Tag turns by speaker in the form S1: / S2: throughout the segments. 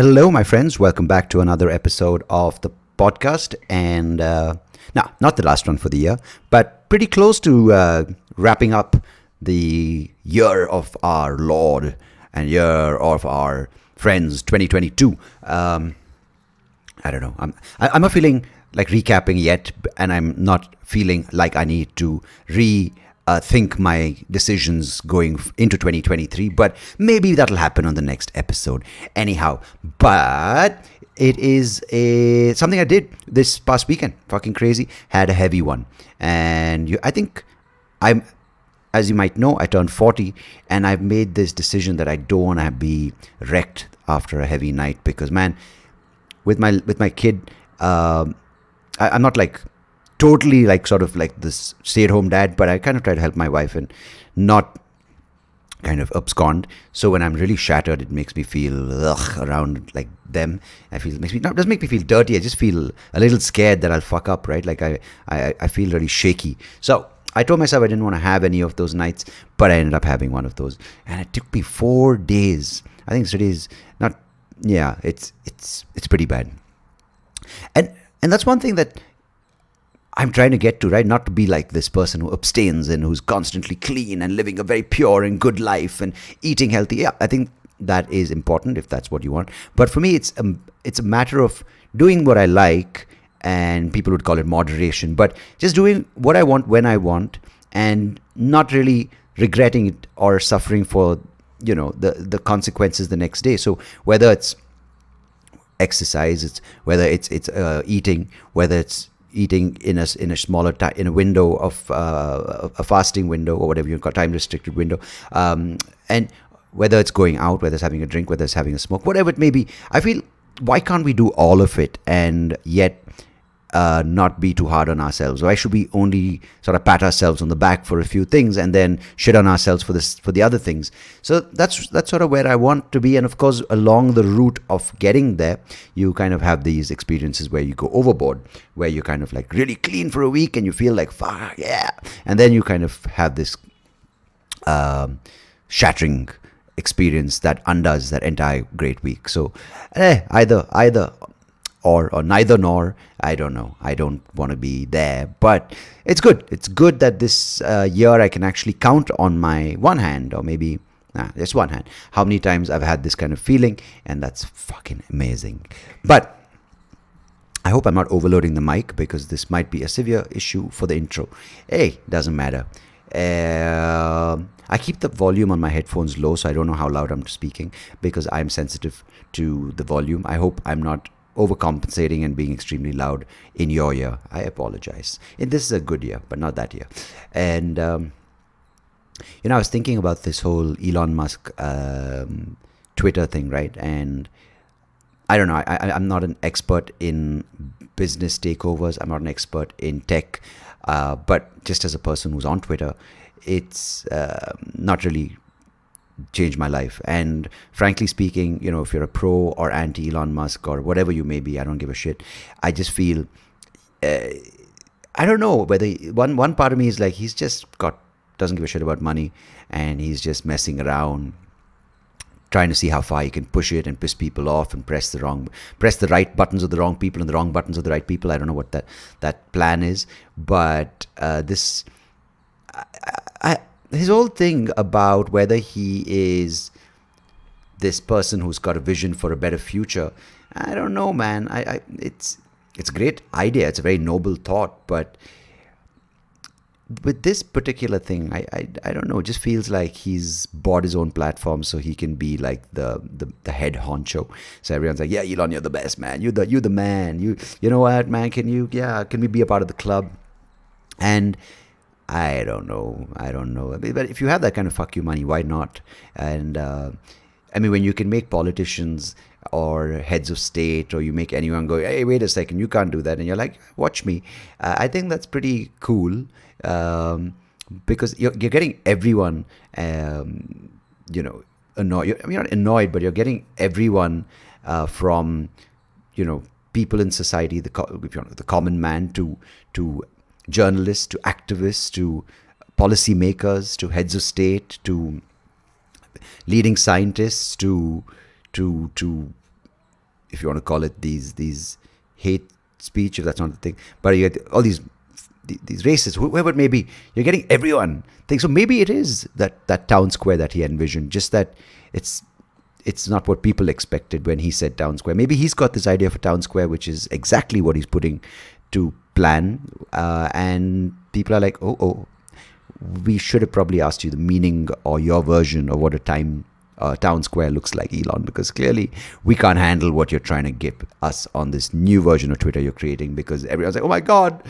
S1: Hello, my friends. Welcome back to another episode of the podcast. And no, not the last one for the year, but pretty close to wrapping up the year of our Lord and year of our friends, 2022. I don't know. I'm not feeling like recapping yet, and I'm not feeling like I need to think my decisions going into 2023, but maybe that'll happen on the next episode. Anyhow, but it is something I did this past weekend. Fucking crazy. Had a heavy one, and I think as you might know, I turned 40, and I've made this decision that I don't want to be wrecked after a heavy night because, man, with my kid, I'm not like totally like sort of like this stay-at-home dad, but I kind of try to help my wife and not kind of abscond. So when I'm really shattered, it makes me feel around like them. Doesn't make me feel dirty. I just feel a little scared that I'll fuck up, right? Like I feel really shaky. So I told myself I didn't want to have any of those nights, but I ended up having one of those, and it took me 4 days. I think today's not. Yeah, it's pretty bad, and that's one thing that I'm trying to get to, right? Not to be like this person who abstains and who's constantly clean and living a very pure and good life and eating healthy. Yeah, I think that is important if that's what you want. But for me, it's a matter of doing what I like, and people would call it moderation, but just doing what I want when I want and not really regretting it or suffering for, the consequences the next day. So whether it's exercise, whether it's eating, whether it's eating in a smaller in a window of a fasting window or whatever you've got, time restricted window, and whether it's going out, whether it's having a drink, whether it's having a smoke, whatever it may be, I feel, why can't we do all of it and yet not be too hard on ourselves? Why should we only sort of pat ourselves on the back for a few things and then shit on ourselves for the other things? So that's sort of where I want to be. And of course, along the route of getting there, you kind of have these experiences where you go overboard, where you kind of like really clean for a week and you feel like, fuck yeah, and then you kind of have this shattering experience that undoes that entire great week. So either or neither nor, I don't know. I don't want to be there, but it's good. It's good that this year I can actually count on my one hand, or maybe just one hand, how many times I've had this kind of feeling, and that's fucking amazing. But I hope I'm not overloading the mic because this might be a severe issue for the intro. Hey, doesn't matter. I keep the volume on my headphones low, so I don't know how loud I'm speaking because I'm sensitive to the volume. I hope I'm not overcompensating and being extremely loud in your ear. I apologize. And this is a good year, but not that year. And I was thinking about this whole Elon Musk Twitter thing, right? And I don't know. I'm not an expert in business takeovers. I'm not an expert in tech. But just as a person who's on Twitter, it's not really changed my life. And frankly speaking, if you're a pro or anti Elon Musk or whatever you may be, I don't give a shit. I just feel I don't know whether one part of me is like, he's just doesn't give a shit about money, and he's just messing around trying to see how far he can push it and piss people off and press the right buttons of the wrong people and the wrong buttons of the right people. I don't know what that plan is, but his whole thing about whether he is this person who's got a vision for a better future, I don't know, man. It's a great idea. It's a very noble thought, but with this particular thing, I don't know. It just feels like he's bought his own platform so he can be like the head honcho. So everyone's like, yeah, Elon, you're the best, man. You're the man. You know what, man? Can we be a part of the club? And I don't know. But if you have that kind of fuck you money, why not? And when you can make politicians or heads of state, or you make anyone go, hey, wait a second, you can't do that, and you're like, watch me. I think that's pretty cool, because you're getting everyone, annoyed. You're not annoyed, but you're getting everyone from, people in society, the common man, to journalists, to activists, to policymakers, to heads of state, to leading scientists, to if you want to call it these hate speech, if that's not the thing, but you get all these races, whoever it may be, you're getting everyone think. So maybe it is that town square that he envisioned, just that it's not what people expected when he said town square. Maybe he's got this idea for town square, which is exactly what he's putting to plan, and people are like, oh, we should have probably asked you the meaning or your version of what a town square looks like, Elon, because clearly we can't handle what you're trying to give us on this new version of Twitter you're creating, because everyone's like, oh my God,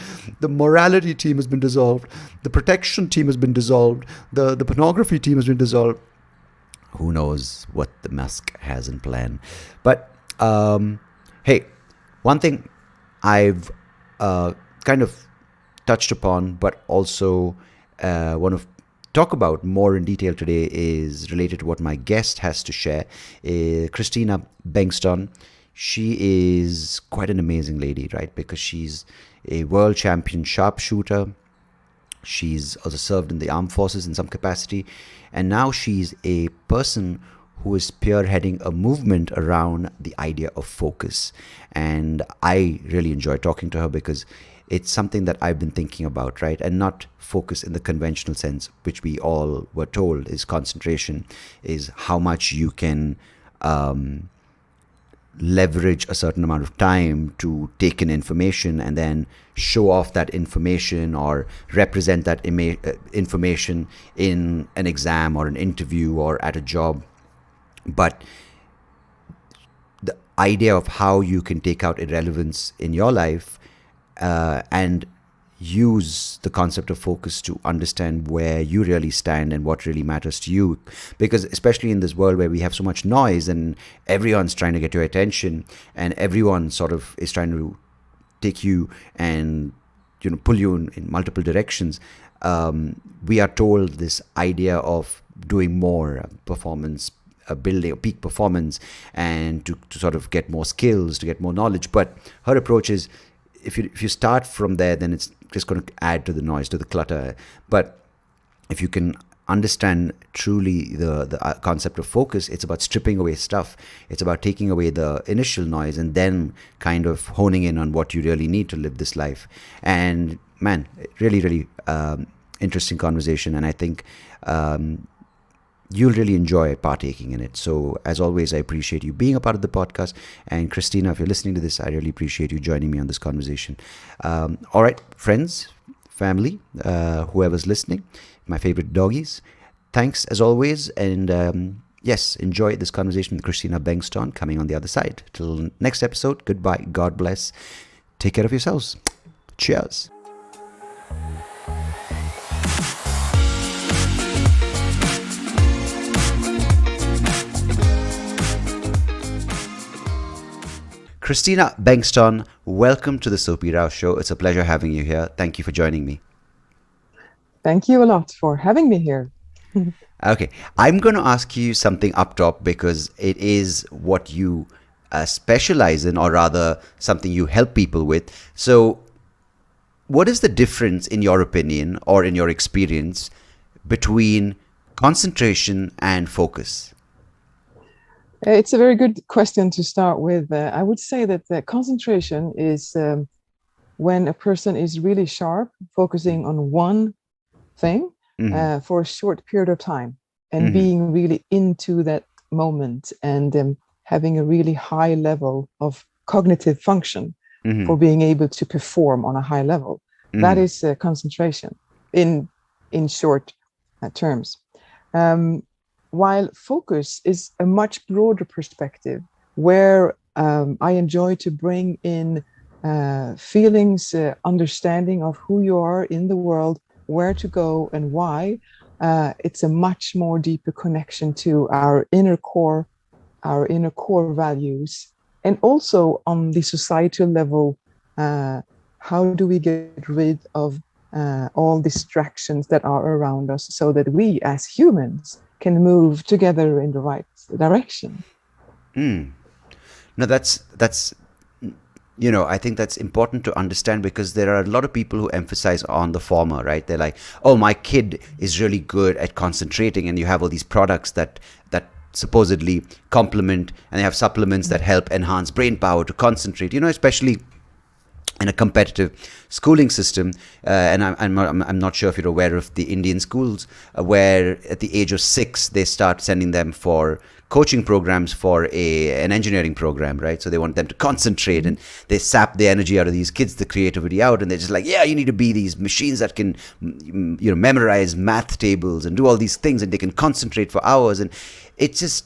S1: the morality team has been dissolved, the protection team has been dissolved, the pornography team has been dissolved. Who knows what the Musk has in plan. But hey, one thing I've kind of touched upon, but also want to talk about more in detail today, is related to what my guest has to share. Christina Bengtsson. She is quite an amazing lady, right? Because she's a world champion sharpshooter. She's also served in the armed forces in some capacity. And now she's a person who is spearheading a movement around the idea of focus. And I really enjoy talking to her because it's something that I've been thinking about, right? And not focus in the conventional sense, which we all were told is concentration, is how much you can leverage a certain amount of time to take in information and then show off that information or represent that information in an exam or an interview or at a job. But the idea of how you can take out irrelevance in your life and use the concept of focus to understand where you really stand and what really matters to you. Because especially in this world where we have so much noise and everyone's trying to get your attention and everyone sort of is trying to take you and pull you in multiple directions, we are told this idea of doing more performance building, peak performance, and to sort of get more skills, to get more knowledge. But her approach is, if you start from there, then it's just going to add to the noise, to the clutter. But if you can understand truly the concept of focus, it's about stripping away stuff. It's about taking away the initial noise and then kind of honing in on what you really need to live this life. And man, really, really interesting conversation. And I think you'll really enjoy partaking in it. So as always, I appreciate you being a part of the podcast. And Christina, if you're listening to this, I really appreciate you joining me on this conversation. All right, friends, family, whoever's listening, my favorite doggies, thanks as always. And yes, enjoy this conversation with Christina Bengtsson coming on the other side. Till next episode, goodbye, God bless. Take care of yourselves. Cheers. Christina Bengtsson, welcome to the SoapyRao show. It's a pleasure having you here. Thank you for joining me.
S2: Thank you a lot for having me here.
S1: Okay, I'm going to ask you something up top because it is what you specialize in, or rather something you help people with. So what is the difference, in your opinion or in your experience, between concentration and focus?
S2: It's a very good question to start with. I would say that the concentration is when a person is really sharp, focusing on one thing for a short period of time and being really into that moment and having a really high level of cognitive function for being able to perform on a high level. That is concentration in short terms. While focus is a much broader perspective where I enjoy to bring in feelings, understanding of who you are in the world, where to go and why. It's a much more deeper connection to our inner core values. And also on the societal level, how do we get rid of all distractions that are around us so that we as humans can move together in the right direction.
S1: No, that's I think that's important to understand, because there are a lot of people who emphasize on the former, right? They're like, oh, my kid is really good at concentrating, and you have all these products that supposedly complement, and they have supplements that help enhance brain power to concentrate, especially in a competitive schooling system. And I'm not sure if you're aware of the Indian schools, where at the age of 6 they start sending them for coaching programs for an engineering program, right? So they want them to concentrate, and they sap the energy out of these kids, the creativity out, and they're just like, yeah, you need to be these machines that can memorize math tables and do all these things, and they can concentrate for hours. And it's just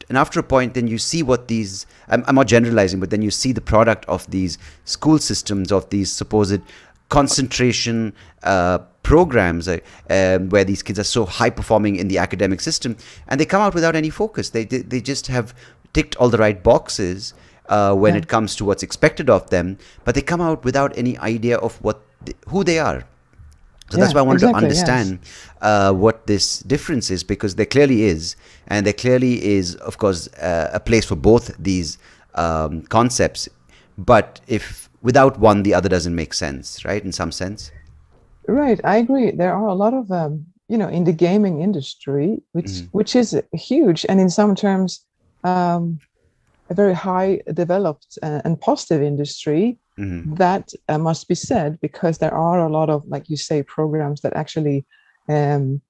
S1: and after a point, then you see what these, I'm not generalizing, but then you see the product of these school systems, of these supposed concentration programs, where these kids are so high performing in the academic system, and they come out without any focus. They just have ticked all the right boxes when it comes to what's expected of them, but they come out without any idea of who they are. So that's why I wanted to understand what this difference is, because there clearly is, and there clearly is, of course, a place for both these concepts. But if without one, the other doesn't make sense, right? In some sense.
S2: Right, I agree. There are a lot of, in the gaming industry, which is huge, and in some terms, a very high developed and positive industry. That must be said, because there are a lot of, like you say, programs that actually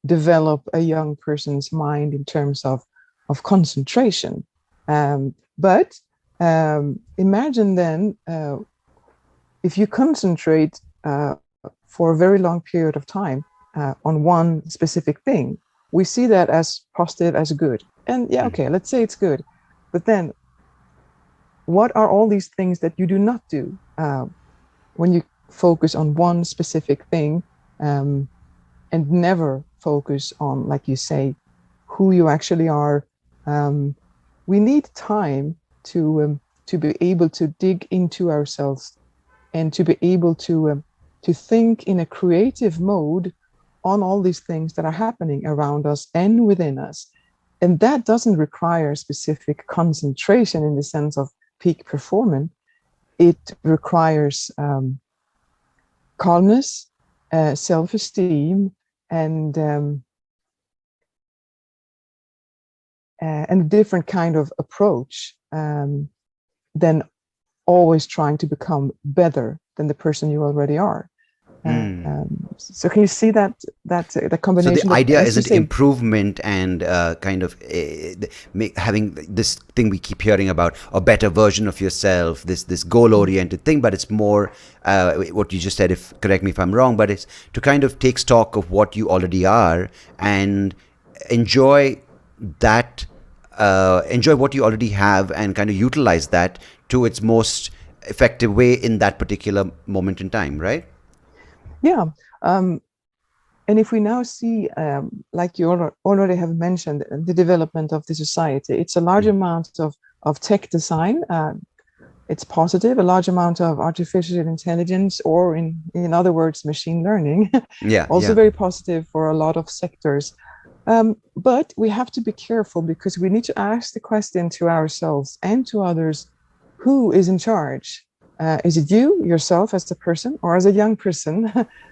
S2: develop a young person's mind in terms of concentration. But imagine then, if you concentrate for a very long period of time on one specific thing, we see that as positive, as good. And okay, let's say it's good. But then, what are all these things that you do not do when you focus on one specific thing, and never focus on, like you say, who you actually are? We need time to be able to dig into ourselves, and to be able to think in a creative mode on all these things that are happening around us and within us. And that doesn't require specific concentration in the sense of peak performance. It requires calmness, self-esteem, and a different kind of approach than always trying to become better than the person you already are. So can you see that the combination?
S1: So the idea isn't improvement and kind of having this thing we keep hearing about, a better version of yourself, this goal-oriented thing, but it's more what you just said, correct me if I'm wrong, but it's to kind of take stock of what you already are and enjoy that, enjoy what you already have, and kind of utilize that to its most effective way in that particular moment in time, right?
S2: Yeah. And if we now see, like you already have mentioned, the development of the society, it's a large amount of tech design. It's positive, a large amount of artificial intelligence, or in other words, machine learning. Very positive for a lot of sectors. But we have to be careful, because we need to ask the question to ourselves and to others, who is in charge? Is it you, yourself, as a person, or as a young person,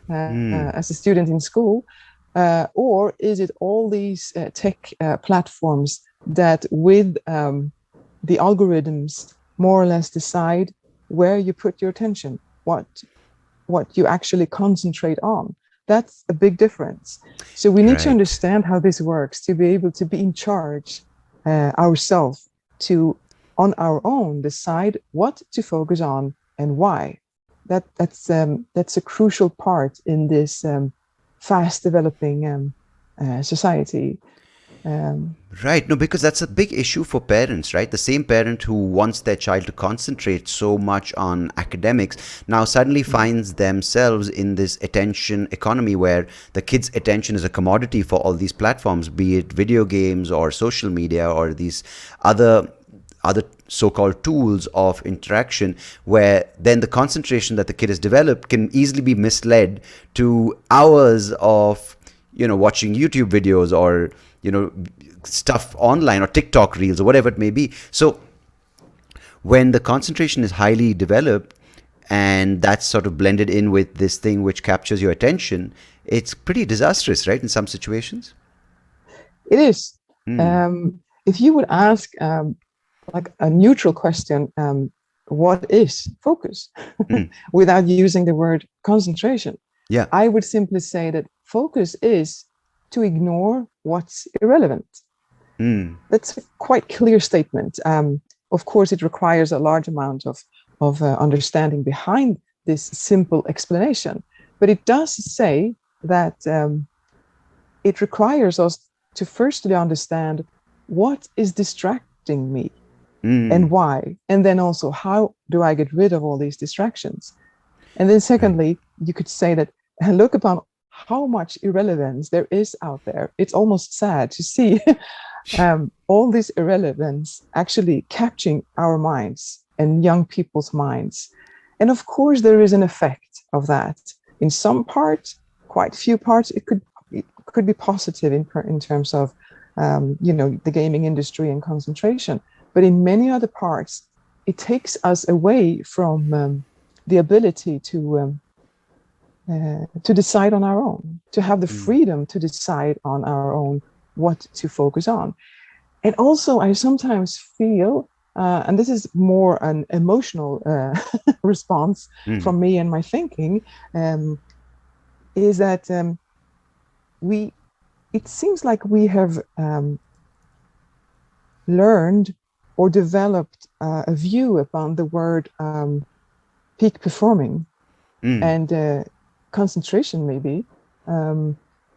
S2: as a student in school? Or is it all these tech platforms that with the algorithms more or less decide where you put your attention, what you actually concentrate on? That's a big difference. So we need to understand how this works, to be able to be in charge ourselves, to on our own decide what to focus on and why. That's a crucial part in this fast developing society.
S1: Right. No, because that's a big issue for parents, right? The same parent who wants their child to concentrate so much on academics now suddenly finds themselves in this attention economy, where the kid's attention is a commodity for all these platforms, be it video games or social media or these other so-called tools of interaction, where then the concentration that the kid has developed can easily be misled to hours of watching YouTube videos, or stuff online, or TikTok reels, or whatever it may be. So when the concentration is highly developed, and that's sort of blended in with this thing which captures your attention, it's pretty disastrous, right, in some situations?
S2: It is. If you would ask like a neutral question, what is focus, without using the word concentration,
S1: Yeah.
S2: I would simply say that focus is to ignore what's irrelevant. That's a quite clear statement. Of course, it requires a large amount of understanding behind this simple explanation, but it does say that it requires us to firstly understand what is distracting me and why, and then also how do I get rid of all these distractions. And then secondly, you could say that look upon how much irrelevance there is out there. It's almost sad to see all this irrelevance actually capturing our minds and young people's minds. And of course, there is an effect of that. In some parts, quite few parts, it could be positive in terms of the gaming industry and concentration. But in many other parts, it takes us away from the ability to decide on our own, to have the freedom to decide on our own what to focus on. And also, I sometimes feel, and this is more an emotional response from me and my thinking, is that it seems like we have learned or developed a view upon the word peak performing and concentration maybe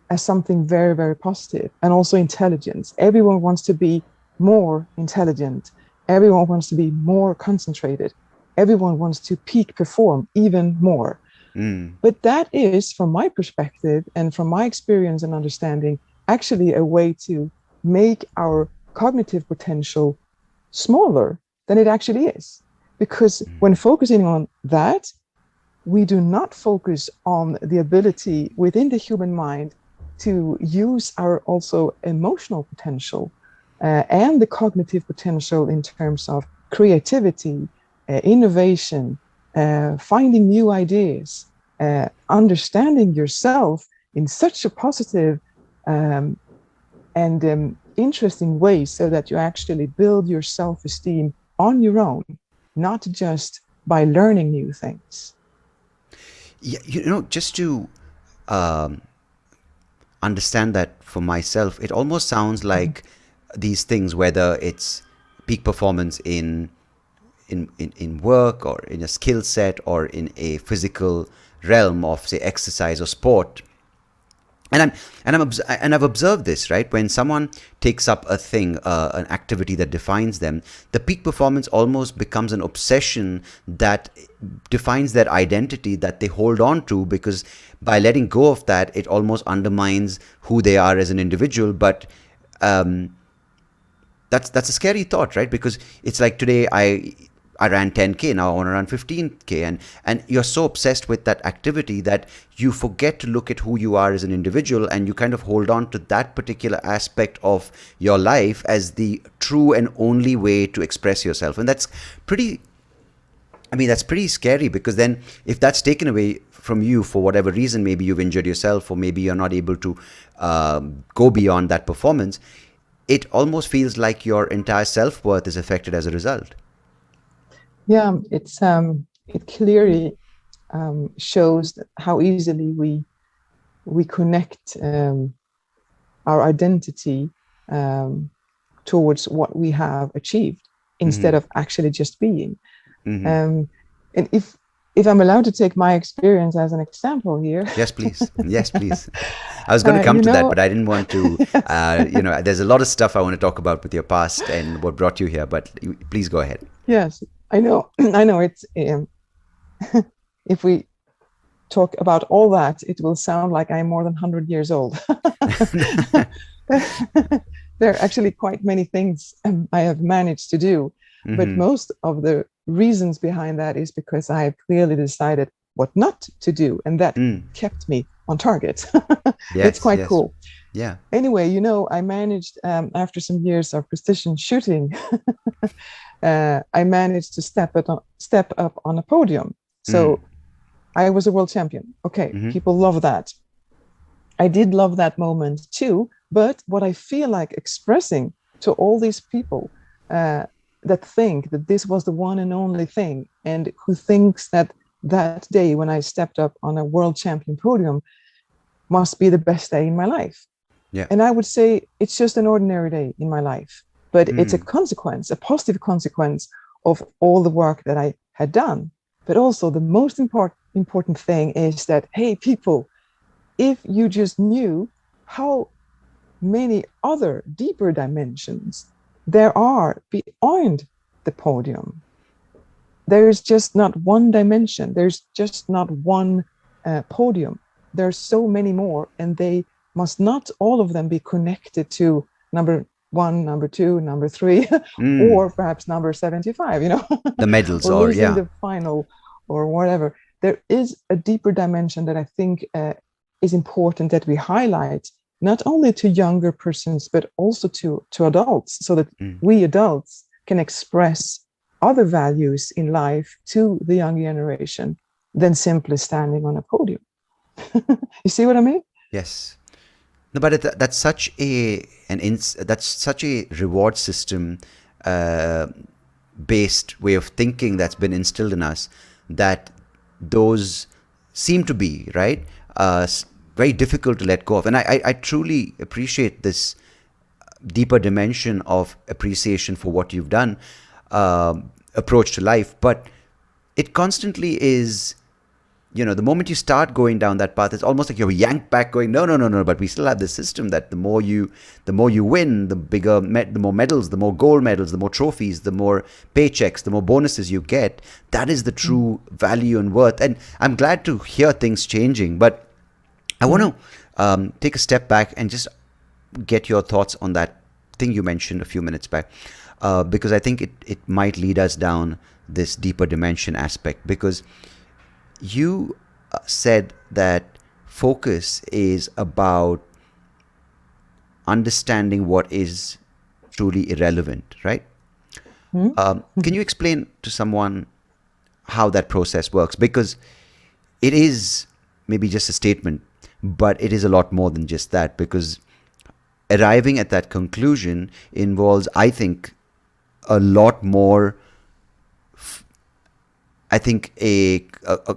S2: as something very, very positive, and also intelligence. Everyone wants to be more intelligent. Everyone wants to be more concentrated. Everyone wants to peak perform even more. But that is, from my perspective and from my experience and understanding, actually a way to make our cognitive potential smaller than it actually is. Because when focusing on that, we do not focus on the ability within the human mind to use our also emotional potential and the cognitive potential in terms of creativity, innovation, finding new ideas, understanding yourself in such a positive and interesting way, so that you actually build your self-esteem on your own, not just by learning new things.
S1: Yeah, just to understand that for myself, it almost sounds like these things, whether it's peak performance in work or in a skill set or in a physical realm of, say, exercise or sport. And I've observed this, right? When someone takes up a thing, an activity that defines them, the peak performance almost becomes an obsession that defines their identity, that they hold on to, because by letting go of that, it almost undermines who they are as an individual. But that's a scary thought, right? Because it's like today I ran 10K, now I want to run 15K. And you're so obsessed with that activity that you forget to look at who you are as an individual, and you kind of hold on to that particular aspect of your life as the true and only way to express yourself. And that's pretty scary, because then if that's taken away from you for whatever reason, maybe you've injured yourself, or maybe you're not able to go beyond that performance, it almost feels like your entire self-worth is affected as a result.
S2: Yeah, it clearly shows how easily we connect our identity towards what we have achieved instead of actually just being. And if I'm allowed to take my experience as an example here.
S1: Yes, please. Yes, please. I was going to come to that, but I didn't want to, there's a lot of stuff I want to talk about with your past and what brought you here, but please go ahead.
S2: Yes, I know it's, if we talk about all that, it will sound like I'm more than 100 years old. There are actually quite many things I have managed to do, but most of the reasons behind that is because I have clearly decided what not to do, and that kept me on target. It's quite cool.
S1: Yeah.
S2: Anyway, I managed, after some years of precision shooting, I managed to step up on a podium. So I was a world champion. Okay, people love that. I did love that moment too, But what I feel like expressing to all these people that think that this was the one and only thing, and who thinks that that day when I stepped up on a world champion podium must be the best day in my life.
S1: Yeah.
S2: And I would say it's just an ordinary day in my life, but it's a consequence, a positive consequence of all the work that I had done. But also the most important thing is that, hey, people, if you just knew how many other deeper dimensions there are beyond the podium. There's just not one dimension. There's just not one podium. There's so many more, and they must not all of them be connected to number 1, number 2, number 3, or perhaps number 75,
S1: The medals
S2: or
S1: or
S2: losing the final or whatever. There is a deeper dimension that I think is important that we highlight, not only to younger persons, but also to adults, so that we adults can express other values in life to the young generation than simply standing on a podium. You see what I mean?
S1: Yes. No, but that's such that's such a reward system based way of thinking that's been instilled in us, that those seem to be right. Very difficult to let go of. And I truly appreciate this deeper dimension of appreciation for what you've done, approach to life. But it constantly is, the moment you start going down that path, it's almost like you're yanked back going, no. But we still have this system that the more you win, the more medals, the more gold medals, the more trophies, the more paychecks, the more bonuses you get. That is the true value and worth. And I'm glad to hear things changing. But I want to take a step back and just get your thoughts on that thing you mentioned a few minutes back, because I think it might lead us down this deeper dimension aspect. Because you said that focus is about understanding what is truly irrelevant, right? Can you explain to someone how that process works? Because it is maybe just a statement, but it is a lot more than just that, because arriving at that conclusion involves, I think, a lot more, I think, a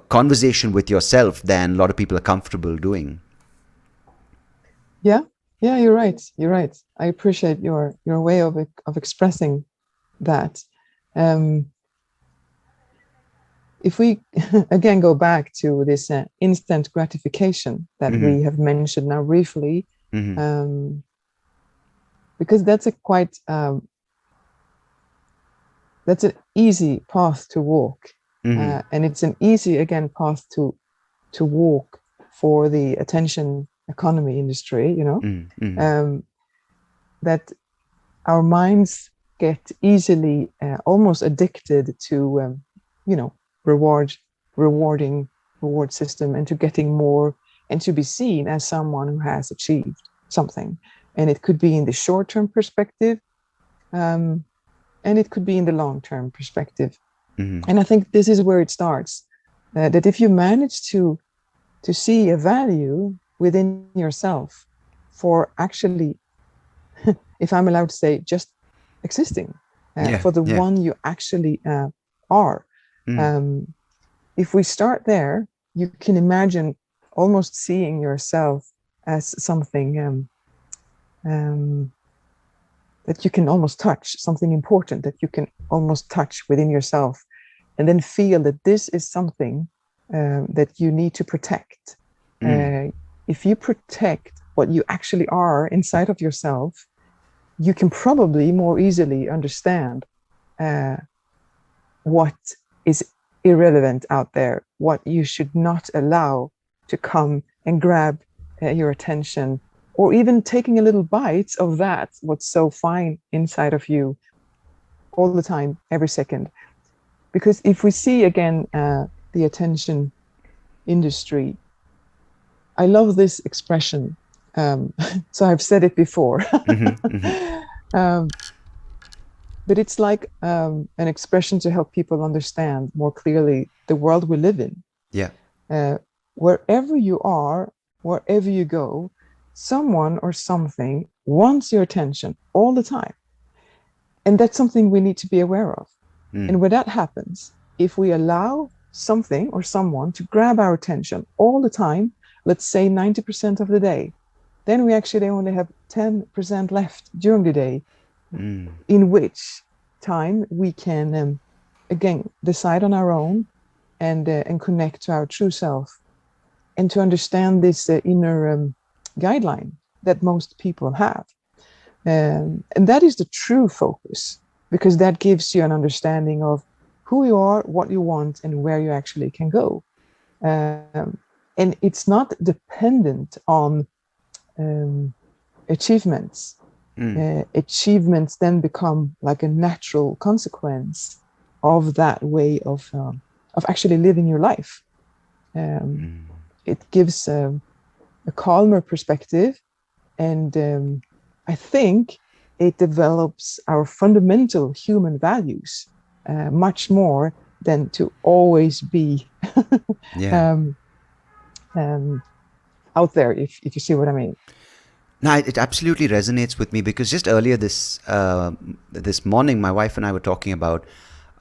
S1: conversation with yourself than a lot of people are comfortable doing.
S2: Yeah, you're right. I appreciate your way of expressing that. If we again go back to this instant gratification that we have mentioned now briefly, because that's a quite that's an easy path to walk, and it's an easy path to walk for the attention economy industry. That our minds get easily almost addicted to reward system, and to getting more, and to be seen as someone who has achieved something. And it could be in the short-term perspective, and it could be in the long-term perspective. And I think this is where it starts, that if you manage to see a value within yourself for actually, if I'm allowed to say, just existing, for the one you actually are. If we start there, you can imagine almost seeing yourself as something that you can almost touch, something important that you can almost touch within yourself, and then feel that this is something that you need to protect. If you protect what you actually are inside of yourself, you can probably more easily understand what is irrelevant out there, what you should not allow to come and grab your attention, or even taking a little bite of that, what's so fine inside of you all the time, every second. Because if we see again the attention industry, I love this expression. So I've said it before. But it's like an expression to help people understand more clearly the world we live in.
S1: Yeah.
S2: Wherever you are, wherever you go, someone or something wants your attention all the time. And that's something we need to be aware of. And when that happens, if we allow something or someone to grab our attention all the time, let's say 90% of the day, then we actually only have 10% left during the day, in which time we can, again, decide on our own and connect to our true self, and to understand this inner guideline that most people have. And that is the true focus, because that gives you an understanding of who you are, what you want, and where you actually can go. And it's not dependent on achievements. Achievements then become like a natural consequence of that way of actually living your life. It gives a calmer perspective, and I think it develops our fundamental human values much more than to always be out there, if you see what I mean.
S1: No, it absolutely resonates with me, because just earlier this morning, my wife and I were talking about.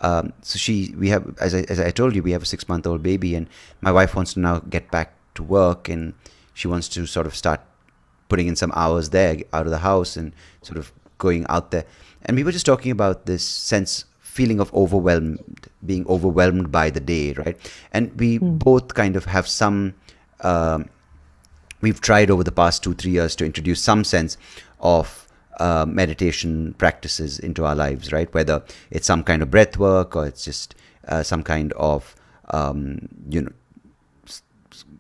S1: We have, as I told you, we have a 6-month-old baby, and my wife wants to now get back to work, and she wants to sort of start putting in some hours there out of the house and sort of going out there. And we were just talking about this feeling of being overwhelmed by the day, right? And we both kind of have some. We've tried over the past 2-3 years to introduce some sense of meditation practices into our lives, right? Whether it's some kind of breath work, or it's just some kind of,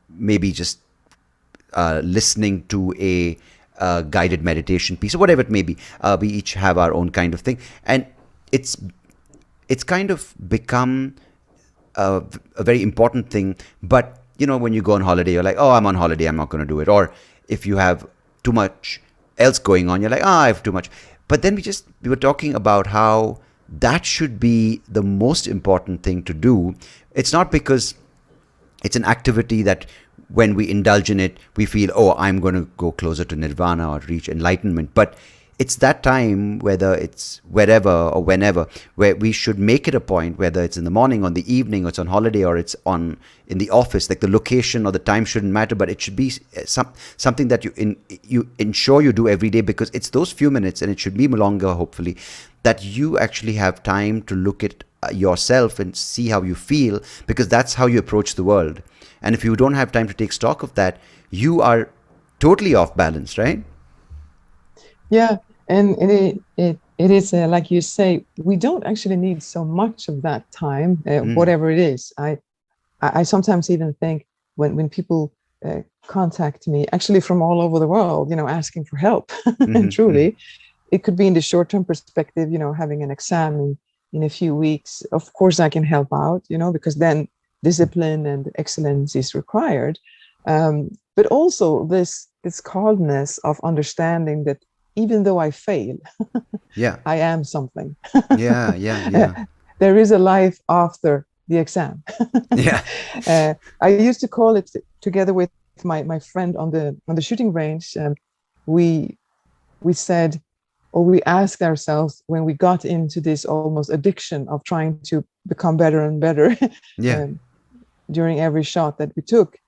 S1: maybe just listening to a guided meditation piece, or whatever it may be. We each have our own kind of thing. And it's kind of become a very important thing. But when you go on holiday, you're like, oh, I'm on holiday, I'm not going to do it. Or if you have too much else going on, you're like, I have too much. But then we were talking about how that should be the most important thing to do. It's not because it's an activity that when we indulge in it, we feel, oh, I'm going to go closer to nirvana or reach enlightenment. But it's that time, whether it's wherever or whenever, where we should make it a point, whether it's in the morning, or in the evening, or it's on holiday, or it's in the office. Like, the location or the time shouldn't matter, but it should be something that you ensure you do every day, because it's those few minutes, and it should be longer, hopefully, that you actually have time to look at yourself and see how you feel, because that's how you approach the world. And if you don't have time to take stock of that, you are totally off balance, right?
S2: Yeah, and it is like you say, we don't actually need so much of that time, whatever it is. I sometimes even think when people contact me, actually from all over the world, asking for help, and truly, it could be in the short-term perspective, having an exam in a few weeks. Of course, I can help out, because then discipline and excellence is required. But also this calmness of understanding that even though I fail, I am something.
S1: Yeah.
S2: There is a life after the exam. I used to call it, together with my friend on the shooting range. We said, or we asked ourselves, when we got into this almost addiction of trying to become better and better during every shot that we took,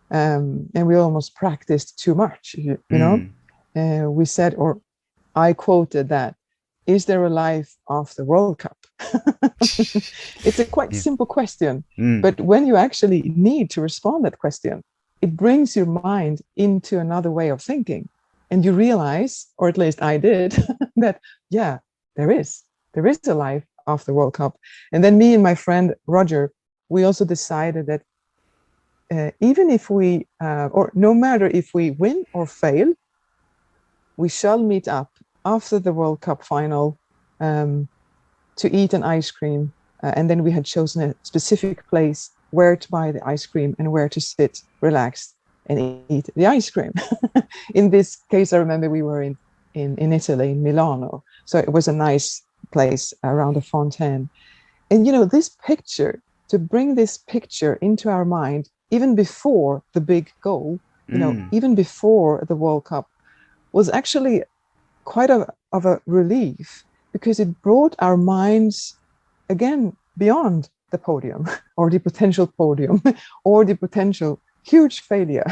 S2: and we almost practiced too much, we said, or I quoted that, is there a life after World Cup? It's a quite simple question, but when you actually need to respond to that question, it brings your mind into another way of thinking. And you realize, or at least I did, that, there is a life after World Cup. And then me and my friend Roger, we also decided that even if we, or no matter if we win or fail, we shall meet up after the World Cup final to eat an ice cream. And then we had chosen a specific place where to buy the ice cream and where to sit relaxed and eat the ice cream. In this case, I remember we were in Italy, in Milano. So it was a nice place around a fountain. And, this picture, to bring this picture into our mind, even before the big goal, even before the World Cup, was actually quite of a relief, because it brought our minds again beyond the podium or the potential podium or the potential huge failure.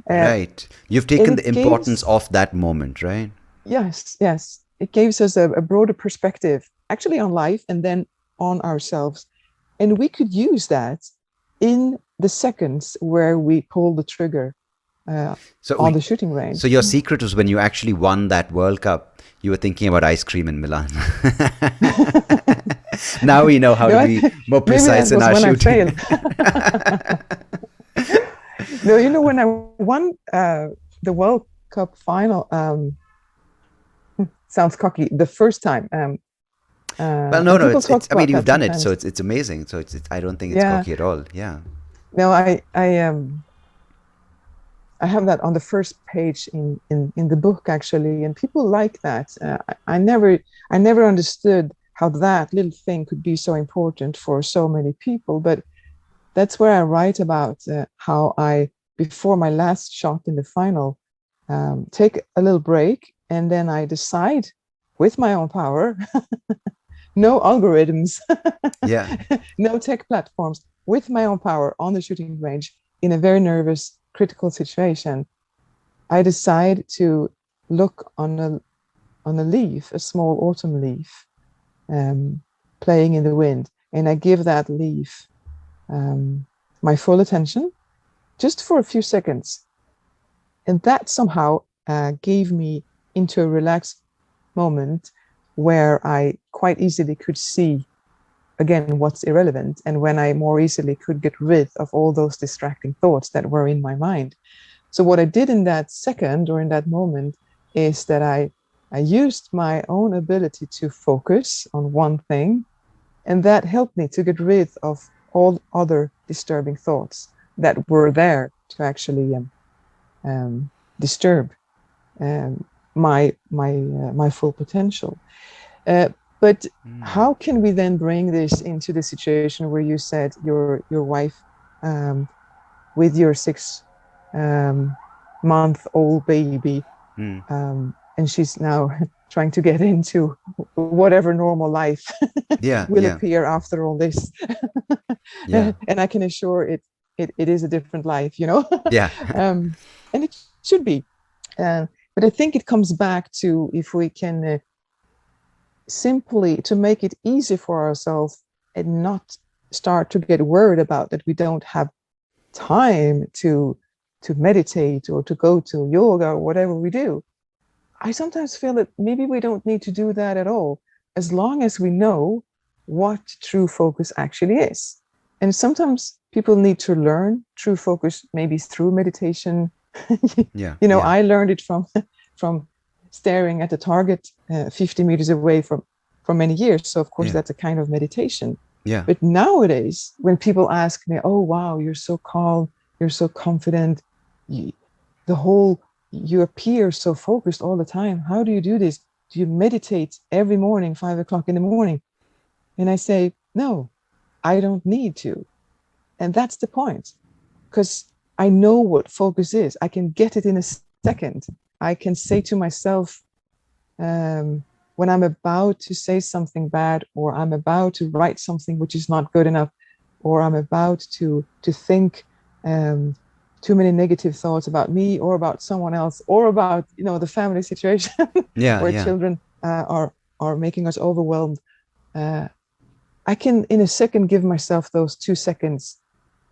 S1: Right. You've taken the importance of that moment, right?
S2: Yes. It gives us a broader perspective actually on life and then on ourselves. And we could use that in the seconds where we pull the trigger on the shooting range.
S1: So your secret was when you actually won that World Cup, you were thinking about ice cream in Milan. Now we know how to be more precise in our shooting.
S2: No, when I won the World Cup final, sounds cocky, the first time.
S1: Well, no, I mean, you've done it, so it's amazing. So I don't think it's cocky at all. Yeah.
S2: No, I have that on the first page in the book, actually, and people like that. I never understood how that little thing could be so important for so many people, but that's where I write about how I, before my last shot in the final, take a little break, and then I decide with my own power, no algorithms, no tech platforms, with my own power on the shooting range in a very nervous, critical situation, I decide to look on a leaf, a small autumn leaf, playing in the wind, and I give that leaf my full attention just for a few seconds, and that somehow gave me into a relaxed moment where I quite easily could see again what's irrelevant, and when I more easily could get rid of all those distracting thoughts that were in my mind. So what I did in that second or in that moment is that I used my own ability to focus on one thing, and that helped me to get rid of all other disturbing thoughts that were there to actually disturb my full potential. But how can we then bring this into the situation where you said your wife with your 6-month-old baby, and she's now trying to get into whatever normal life will appear after all this. And I can assure it is a different life, and it should be. But I think it comes back to, if we can simply to make it easy for ourselves and not start to get worried about that we don't have time to meditate or to go to yoga or whatever we do. I sometimes feel that maybe we don't need to do that at all, as long as we know what true focus actually is. And sometimes people need to learn true focus maybe through meditation. I learned it from staring at the target 50 meters away from many years. So of course that's a kind of meditation. But nowadays, when people ask me, oh wow, you're so calm, you're so confident, you appear so focused all the time, how do you do this? Do you meditate every morning 5 o'clock in the morning? And I say, no, I don't need to. And that's the point, because I know what focus is. I can get it in a second. I can say to myself, when I'm about to say something bad, or I'm about to write something which is not good enough, or I'm about to think too many negative thoughts about me or about someone else, or about the family situation where children are making us overwhelmed, I can in a second give myself those 2 seconds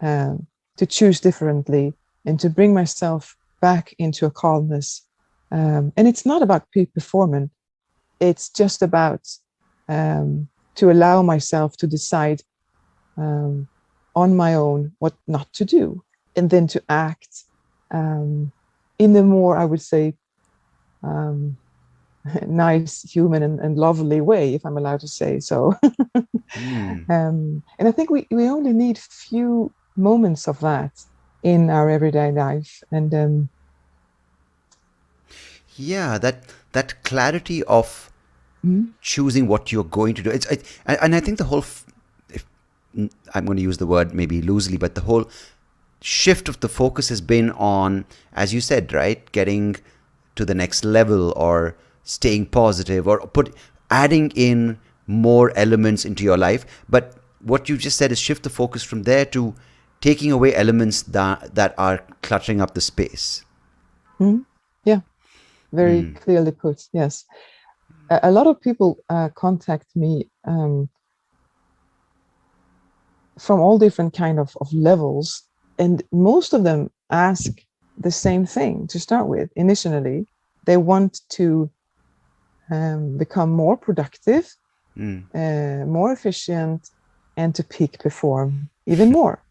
S2: to choose differently and to bring myself back into a calmness. And it's not about peak performance. It's just about to allow myself to decide on my own what not to do, and then to act in a more, I would say, nice, human, and lovely way, if I'm allowed to say so. And I think we only need few moments of that in our everyday life. And
S1: that clarity of choosing what you're going to do. And I think the whole, I'm going to use the word maybe loosely, but the whole shift of the focus has been on, as you said, right, getting to the next level, or staying positive, or adding in more elements into your life. But what you just said is shift the focus from there to taking away elements that are cluttering up the space.
S2: Yeah, very clearly put. Yes, a lot of people contact me from all different kind of levels, and most of them ask the same thing to start with. Initially, they want to become more productive, more efficient, and to peak perform even more.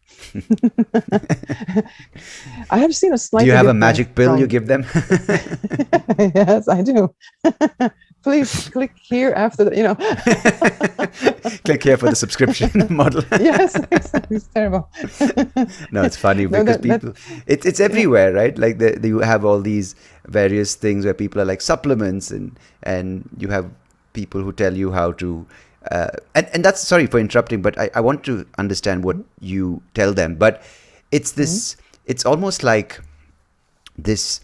S2: I have seen a slight.
S1: Do you have a magic pill you give them?
S2: Yes, I do. Please click here after the,
S1: Click here for the subscription model.
S2: Yes, exactly. It's terrible.
S1: No, it's funny because it's everywhere, right? Like you have all these various things where people are like supplements, and you have people who tell you how to, and that's, sorry for interrupting, but I want to understand what you tell them. But it's this, it's almost like this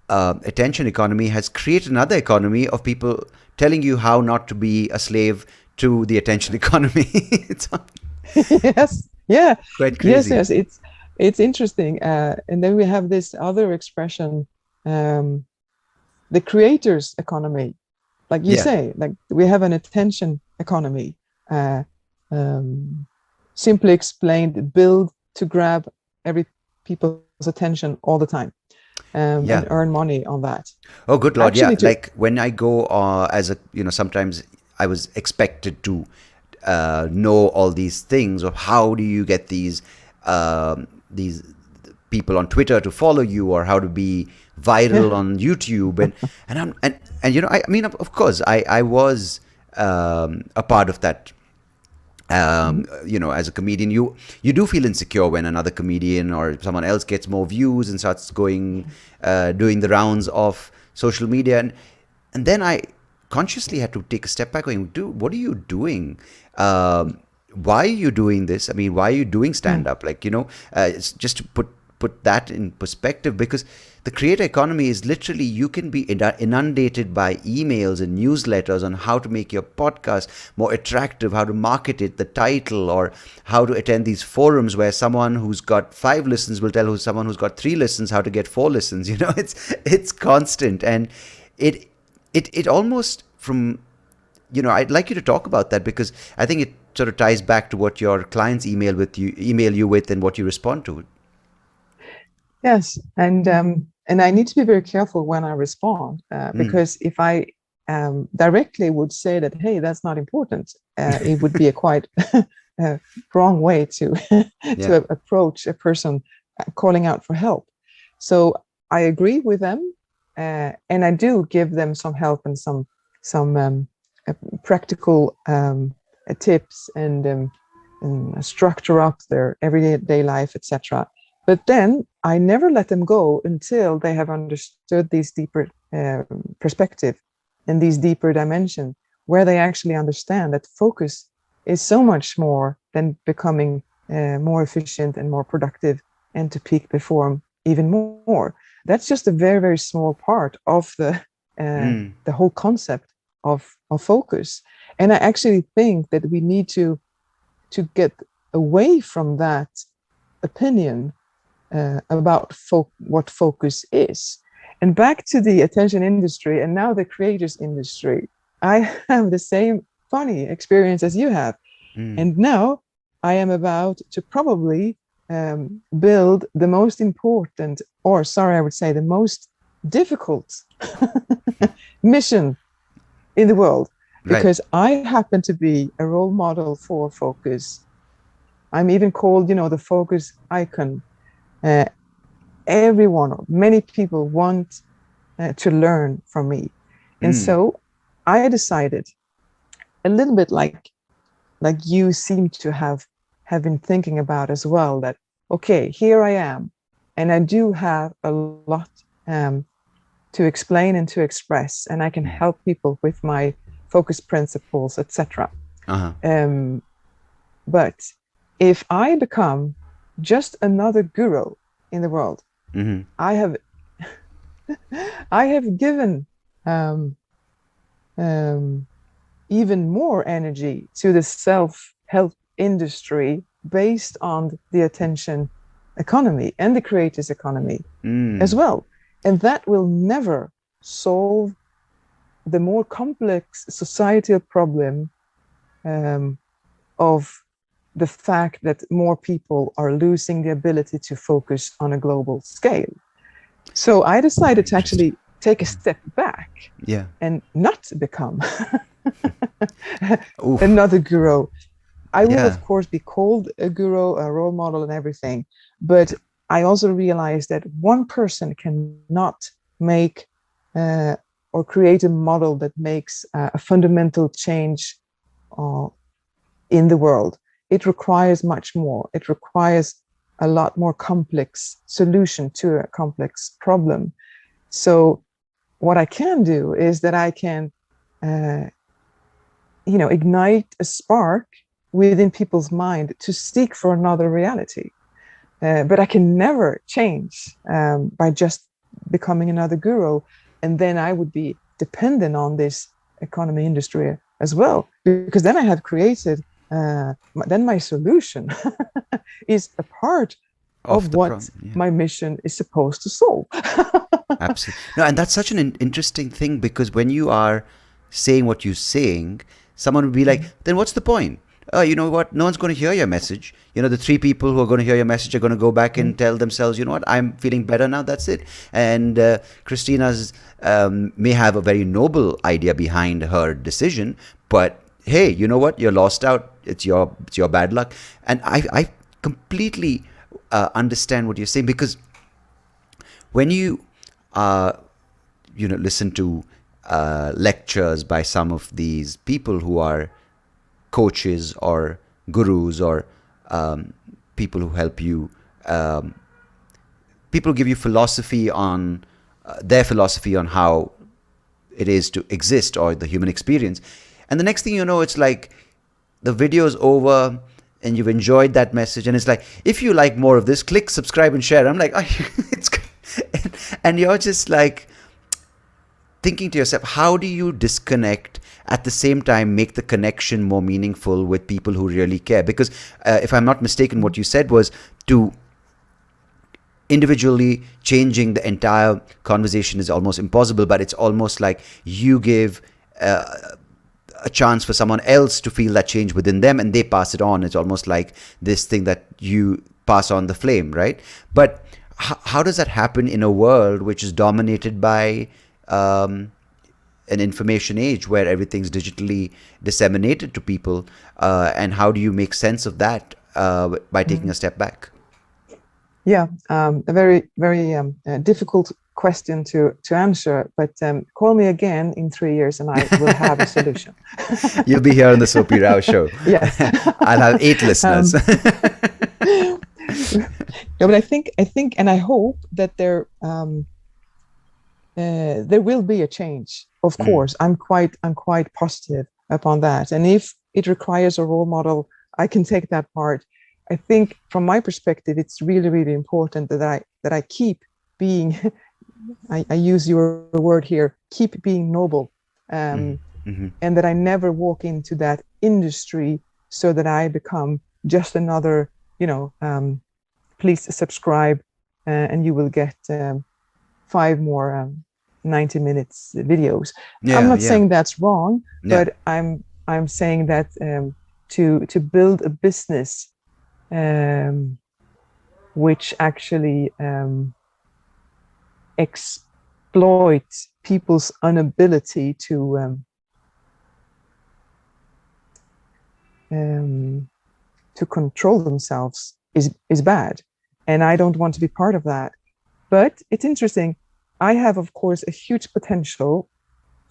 S1: attention economy has created another economy of people telling you how not to be a slave to the attention economy.
S2: Yes, yeah,
S1: quite crazy.
S2: Yes, it's interesting. And then we have this other expression, the creator's economy, like you say, like we have an attention economy. Simply explained, build to grab every people's attention all the time. And earn money on that.
S1: Oh, good Lord. Actually, like when I go as a, sometimes I was expected to know all these things of how do you get these people on Twitter to follow you, or how to be viral on YouTube. And I mean, of course, I was a part of that. As a comedian, you do feel insecure when another comedian or someone else gets more views and starts doing the rounds of social media, and then I consciously had to take a step back, going, dude, what are you doing? Why are you doing this? I mean, why are you doing stand-up? Like, it's just to put that in perspective, because the creator economy is literally, you can be inundated by emails and newsletters on how to make your podcast more attractive, how to market it, the title, or how to attend these forums where someone who's got 5 listens will tell someone who's got 3 listens how to get 4 listens. It's constant, and it almost, from, I'd like you to talk about that, because I think it sort of ties back to what your clients email you with and what you respond to.
S2: Yes, and I need to be very careful when I respond, because if I directly would say that, hey, that's not important, it would be a quite wrong way to approach a person calling out for help. So I agree with them, and I do give them some help and some practical tips and structure up their everyday life, etc. But then I never let them go until they have understood these deeper perspective and these deeper dimension, where they actually understand that focus is so much more than becoming more efficient and more productive and to peak perform even more. That's just a very, very small part of the whole concept of focus. And I actually think that we need to get away from that opinion about what focus is, and back to the attention industry and now the creators industry. I have the same funny experience as you have, and now I am about to probably build the most important, or I would say the most difficult mission in the world, because I happen to be a role model for focus. I'm even called, the focus icon. Many people want to learn from me. And so I decided, a little bit like you seem to have been thinking about as well, that, okay, here I am, and I do have a lot to explain and to express, and I can help people with my focus principles, etc. But if I become just another guru in the world.
S1: Mm-hmm.
S2: I have given even more energy to the self-help industry based on the attention economy and the creators economy as well. And that will never solve the more complex societal problem of the fact that more people are losing the ability to focus on a global scale. So I decided to actually take a step back and not become another guru. I will, of course, be called a guru, a role model and everything. But I also realized that one person cannot make or create a model that makes a fundamental change in the world. It requires much more. It requires a lot more complex solution to a complex problem. So what I can do is that I can, ignite a spark within people's mind to seek for another reality. But I can never change by just becoming another guru. And then I would be dependent on this economy industry as well, because then I have created, then my solution is a part of what my mission is supposed to solve.
S1: Absolutely. No, and that's such an interesting thing, because when you are saying what you're saying, someone would be like, then what's the point? Oh, you know what? No one's going to hear your message. You know, the 3 people who are going to hear your message are going to go back and tell themselves, you know what, I'm feeling better now. That's it. And Christina's may have a very noble idea behind her decision, but hey, you know what? You're lost out. It's your bad luck. And I completely understand what you're saying, because when you listen to lectures by some of these people who are coaches or gurus or people who help you, people give you philosophy on their philosophy on how it is to exist or the human experience, and the next thing you know, it's like the video's over and you've enjoyed that message, and it's like, if you like more of this, click subscribe and share. I'm like, it's and you're just like thinking to yourself, how do you disconnect at the same time make the connection more meaningful with people who really care? Because if I'm not mistaken, what you said was to individually changing the entire conversation is almost impossible, but it's almost like you give a chance for someone else to feel that change within them and they pass it on. It's almost like this thing that you pass on the flame, right? But how does that happen in a world which is dominated by an information age where everything's digitally disseminated to people, and how do you make sense of that by taking a step back?
S2: Yeah, a very, very difficult question to answer, but call me again in 3 years and I will have a solution.
S1: You'll be here on the SoapyRao show.
S2: Yes.
S1: I'll have 8 listeners.
S2: Yeah, but I think, and I hope that there will be a change. Of course, I'm quite positive upon that. And if it requires a role model, I can take that part. I think from my perspective, it's really, really important that I keep being, I use your word here, keep being noble, and that I never walk into that industry so that I become just another, please subscribe and you will get 5 more 90 minutes videos. I'm not saying that's wrong, but I'm saying that to build a business which actually exploits people's inability to control themselves is bad, and I don't want to be part of that. But it's interesting. I have, of course, a huge potential,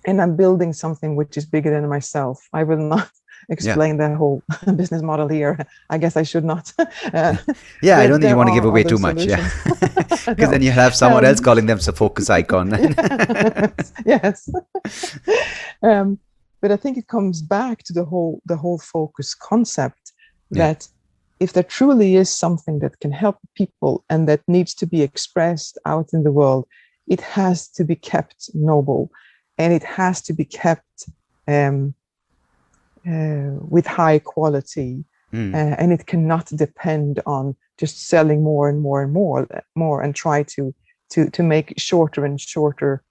S2: and I'm building something which is bigger than myself. I will not explain the whole business model here. I guess I should not.
S1: I don't think you want to give away too much. Yeah, because then you have someone else calling them a focus icon.
S2: Yes. But I think it comes back to the whole focus concept, that if there truly is something that can help people and that needs to be expressed out in the world, it has to be kept noble, and it has to be kept with high quality, and it cannot depend on just selling more and more and more, and try to make shorter and shorter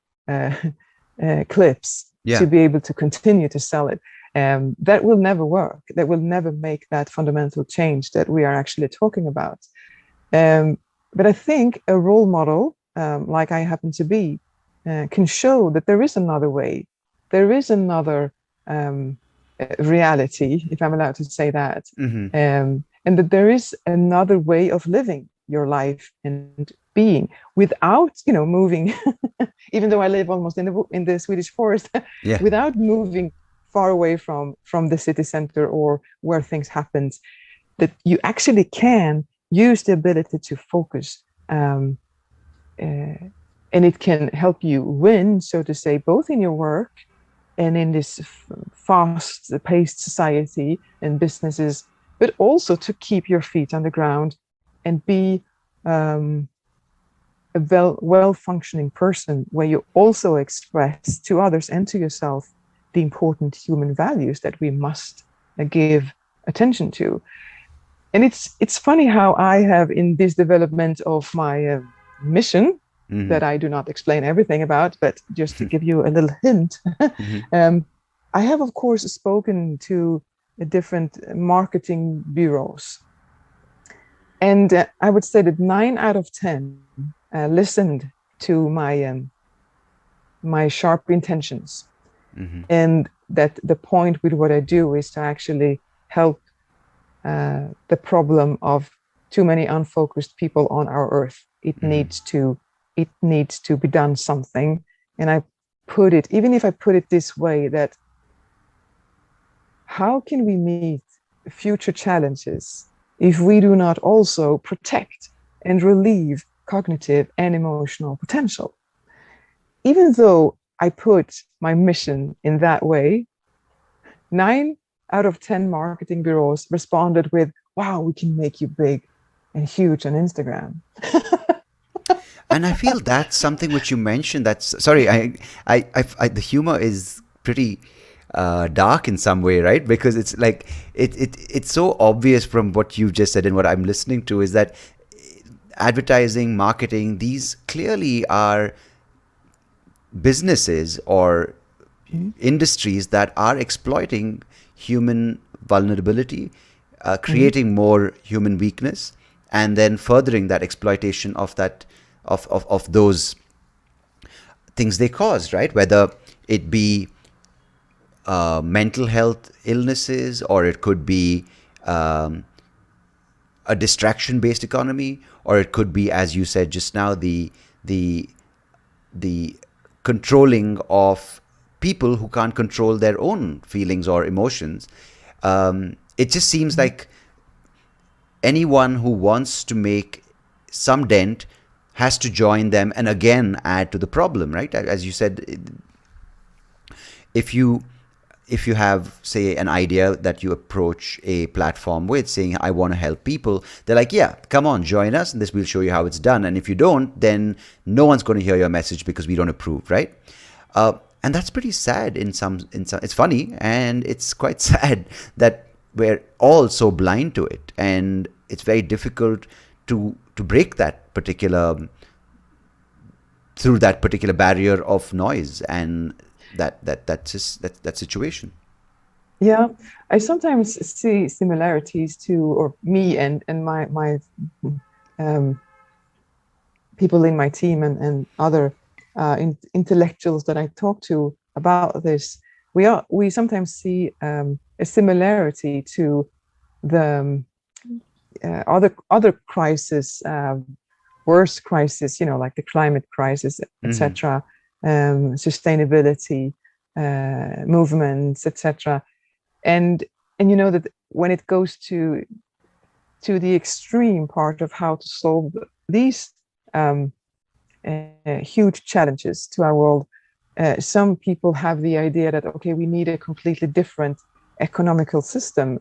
S2: clips to be able to continue to sell it. That will never work. That will never make that fundamental change that we are actually talking about. But I think a role model, like I happen to be, can show that there is another way. There is another reality, if I'm allowed to say that, and that there is another way of living your life and being without, moving. Even though I live almost in the Swedish forest, without moving far away from the city center or where things happen, that you actually can use the ability to focus, and it can help you win, so to say, both in your work and in this fast-paced society and businesses, but also to keep your feet on the ground and be a well-functioning person, where you also express to others and to yourself the important human values that we must give attention to. And it's funny how I have, in this development of my mission, that I do not explain everything about, but just to give you a little hint, I have, of course, spoken to different marketing bureaus. And I would say that 9 out of 10 listened to my sharp intentions. And that the point with what I do is to actually help the problem of too many unfocused people on our earth. It needs to be done something. And I put it, even if I put it this way, that how can we meet future challenges if we do not also protect and relieve cognitive and emotional potential? Even though I put my mission in that way, 9 out of 10 marketing bureaus responded with, wow, we can make you big and huge on Instagram.
S1: And I feel that's something which you mentioned. That's sorry, I the humor is pretty dark in some way, right? Because it's like it's so obvious from what you just said and what I'm listening to, is that advertising, marketing, these clearly are businesses or industries that are exploiting human vulnerability, creating more human weakness, and then furthering that exploitation of that of those things they cause, right? Whether it be mental health illnesses, or it could be a distraction-based economy, or it could be, as you said just now, the controlling of people who can't control their own feelings or emotions. It just seems like anyone who wants to make some dent has to join them and again add to the problem, right? As you said, if you have, say, an idea that you approach a platform with, saying, I want to help people, they're like, yeah, come on, join us, and this will show you how it's done. And if you don't, then no one's going to hear your message because we don't approve, right? And that's pretty sad in some, it's funny, and it's quite sad that we're all so blind to it. And it's very difficult to break that particular, through that particular barrier of noise and that situation.
S2: Yeah, I sometimes see similarities to, or me and my people in my team and other intellectuals that I talk to about this. We sometimes see a similarity to the other crisis, worse crisis, like the climate crisis, etc., sustainability movements, etc. And that when it goes to the extreme part of how to solve these huge challenges to our world, some people have the idea that, okay, we need a completely different economical system,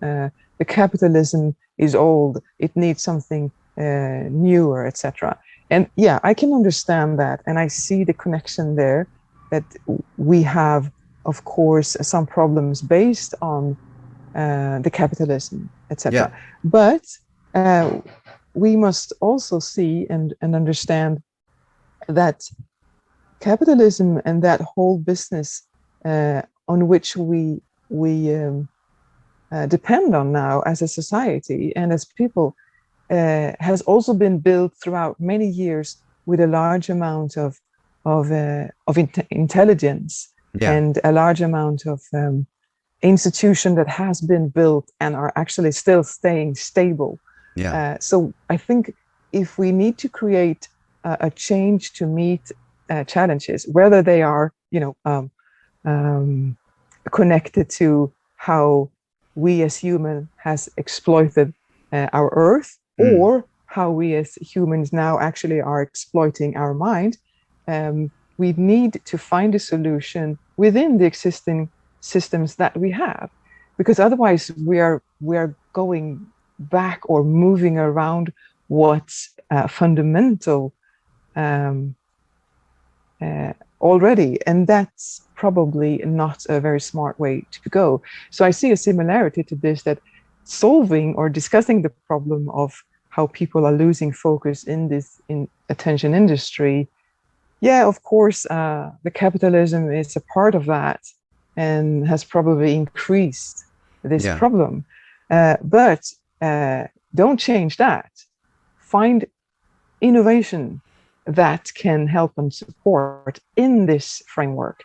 S2: the capitalism is old, it needs something newer, etc. And yeah, I can understand that, and I see the connection there, that we have, of course, some problems based on the capitalism, etc.
S1: Yeah.
S2: But we must also see and understand that capitalism and that whole business on which we depend on now as a society and as people has also been built throughout many years with a large amount of intelligence
S1: Yeah.
S2: and a large amount of institution that has been built and are actually still staying stable.
S1: Yeah.
S2: So I think if we need to create a change to meet challenges, whether they are, connected to how we as human has exploited our earth, or how we as humans now actually are exploiting our mind, we need to find a solution within the existing systems that we have, because otherwise we are going back or moving around what's fundamental already, and that's probably not a very smart way to go. So I see a similarity to this, that solving or discussing the problem of how people are losing focus in this attention industry, yeah, of course, the capitalism is a part of that and has probably increased this
S1: Yeah.
S2: problem. But don't change that. Find innovation that can help and support in this framework.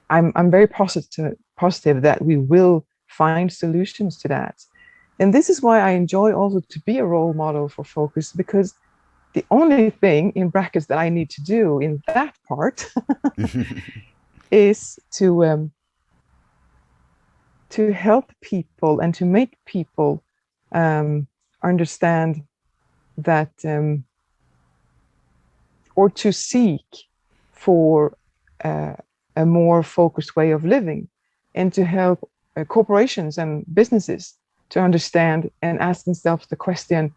S2: I'm very positive that we will find solutions to that. And this is why I enjoy also to be a role model for focus, because the only thing in brackets that I need to do in that part is to help people and to make people understand that, or to seek for a more focused way of living, and to help corporations and businesses to understand and ask themselves the question,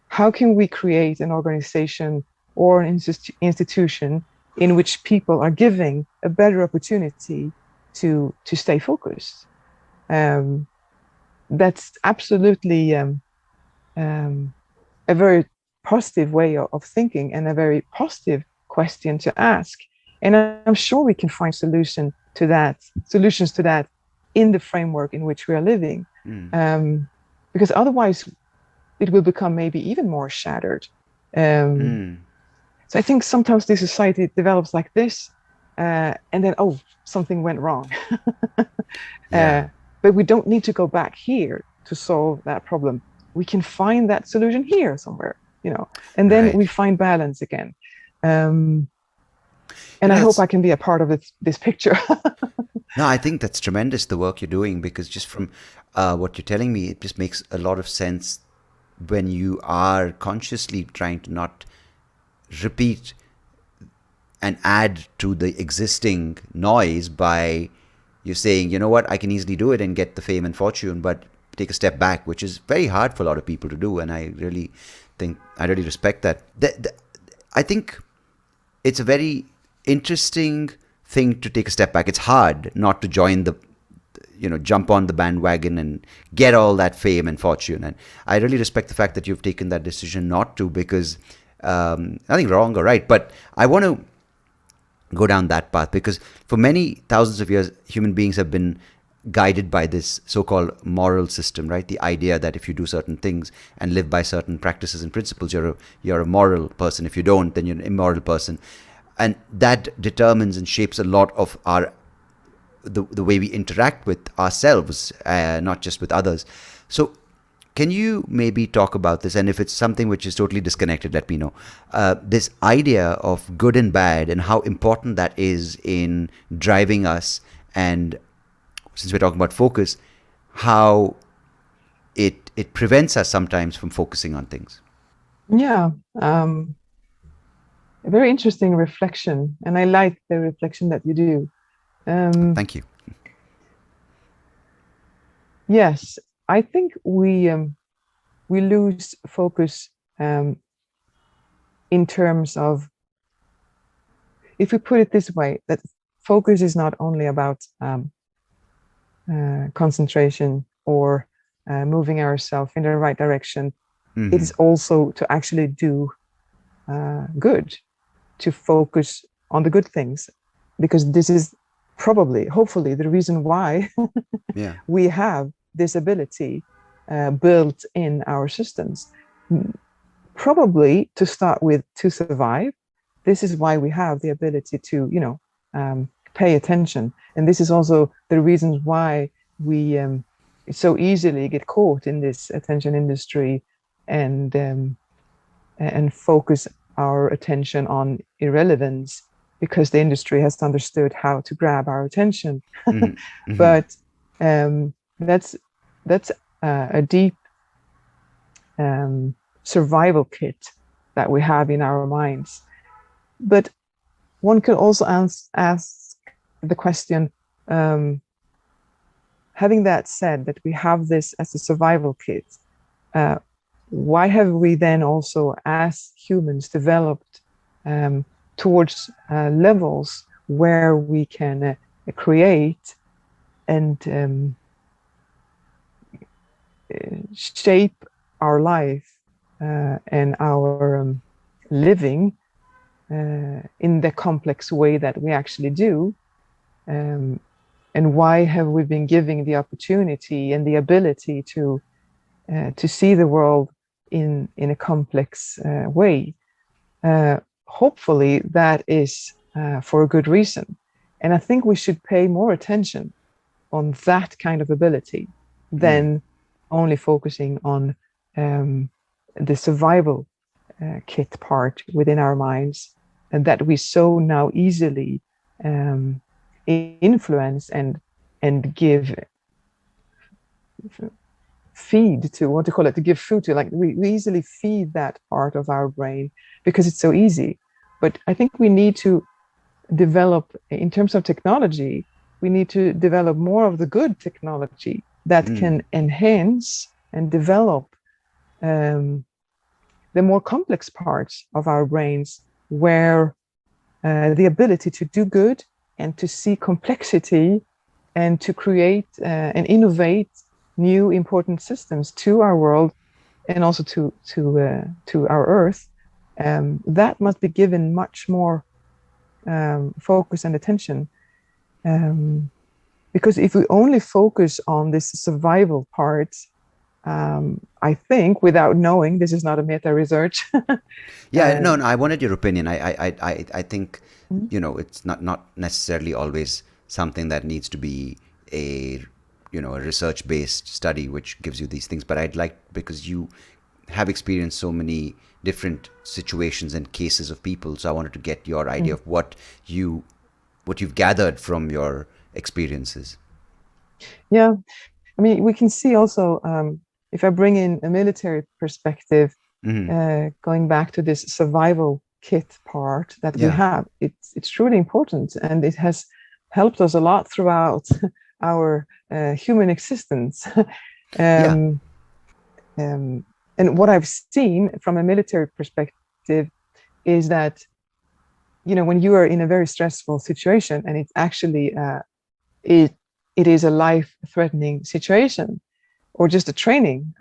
S2: how can we create an organization or an institution in which people are giving a better opportunity to stay focused? That's absolutely a very positive way of thinking, and a very positive question to ask. And I'm sure we can find solutions to that in the framework in which we are living. Because otherwise it will become maybe even more shattered. So I think sometimes the society develops like this, and then, oh, something went wrong. But we don't need to go back here to solve that problem. We can find that solution here somewhere, and then we find balance again. And I hope I can be a part of this picture.
S1: No, I think that's tremendous, the work you're doing, because just from what you're telling me, it just makes a lot of sense when you are consciously trying to not repeat and add to the existing noise by you're saying, you know what, I can easily do it and get the fame and fortune, but take a step back, which is very hard for a lot of people to do. And I really respect that. I think it's a very interesting thing to take a step back. It's hard not to join jump on the bandwagon and get all that fame and fortune. And I really respect the fact that you've taken that decision not to, because nothing wrong or right, but I want to go down that path, because for many thousands of years, human beings have been guided by this so-called moral system, right? The idea that if you do certain things and live by certain practices and principles, you're a moral person. If you don't, then you're an immoral person. And that determines and shapes a lot of the way we interact with ourselves, not just with others. So can you maybe talk about this? And if it's something which is totally disconnected, let me know. This idea of good and bad, and how important that is in driving us, and since we're talking about focus, how it prevents us sometimes from focusing on things.
S2: Yeah. A very interesting reflection, and I like the reflection that you do.
S1: Thank you.
S2: Yes, I think we lose focus in terms of, if we put it this way, that focus is not only about concentration or moving ourselves in the right direction.
S1: Mm-hmm.
S2: It is also to actually do good, to focus on the good things, because this is probably, hopefully, the reason why
S1: Yeah.
S2: we have this ability built in our systems. Probably to start with, to survive. This is why we have the ability to, pay attention. And this is also the reasons why we so easily get caught in this attention industry and focus our attention on irrelevance, because the industry has understood how to grab our attention.
S1: Mm-hmm. Mm-hmm.
S2: But that's a deep survival kit that we have in our minds. But one could also ask the question, having that said, that we have this as a survival kit, why have we then also, as humans, developed towards levels where we can create and shape our life and our living in the complex way that we actually do? And why have we been giving the opportunity and the ability to see the world in a complex way? Hopefully that is for a good reason. And I think we should pay more attention on that kind of ability than only focusing on the survival kit part within our minds, and that we so now easily influence and give feed to, what to call it, to give food to. Like we easily feed that part of our brain because it's so easy. But I think we need to develop, in terms of technology, we need to develop more of the good technology that can enhance and develop the more complex parts of our brains, where the ability to do good and to see complexity and to create and innovate new important systems to our world and also to our Earth, that must be given much more focus and attention. Because if we only focus on this survival part, I think, without knowing, this is not a meta research.
S1: Yeah, no, I wanted your opinion. I think, it's not necessarily always something that needs to be a research-based study which gives you these things. But I'd like, because you have experienced so many different situations and cases of people, so I wanted to get your idea of what you've gathered from your experiences.
S2: Yeah, I mean, we can see also, if I bring in a military perspective, going back to this survival kit part that we have, it's truly important, and it has helped us a lot throughout our human existence. And what I've seen from a military perspective is that, when you are in a very stressful situation, and it's actually it is a life-threatening situation, or just a training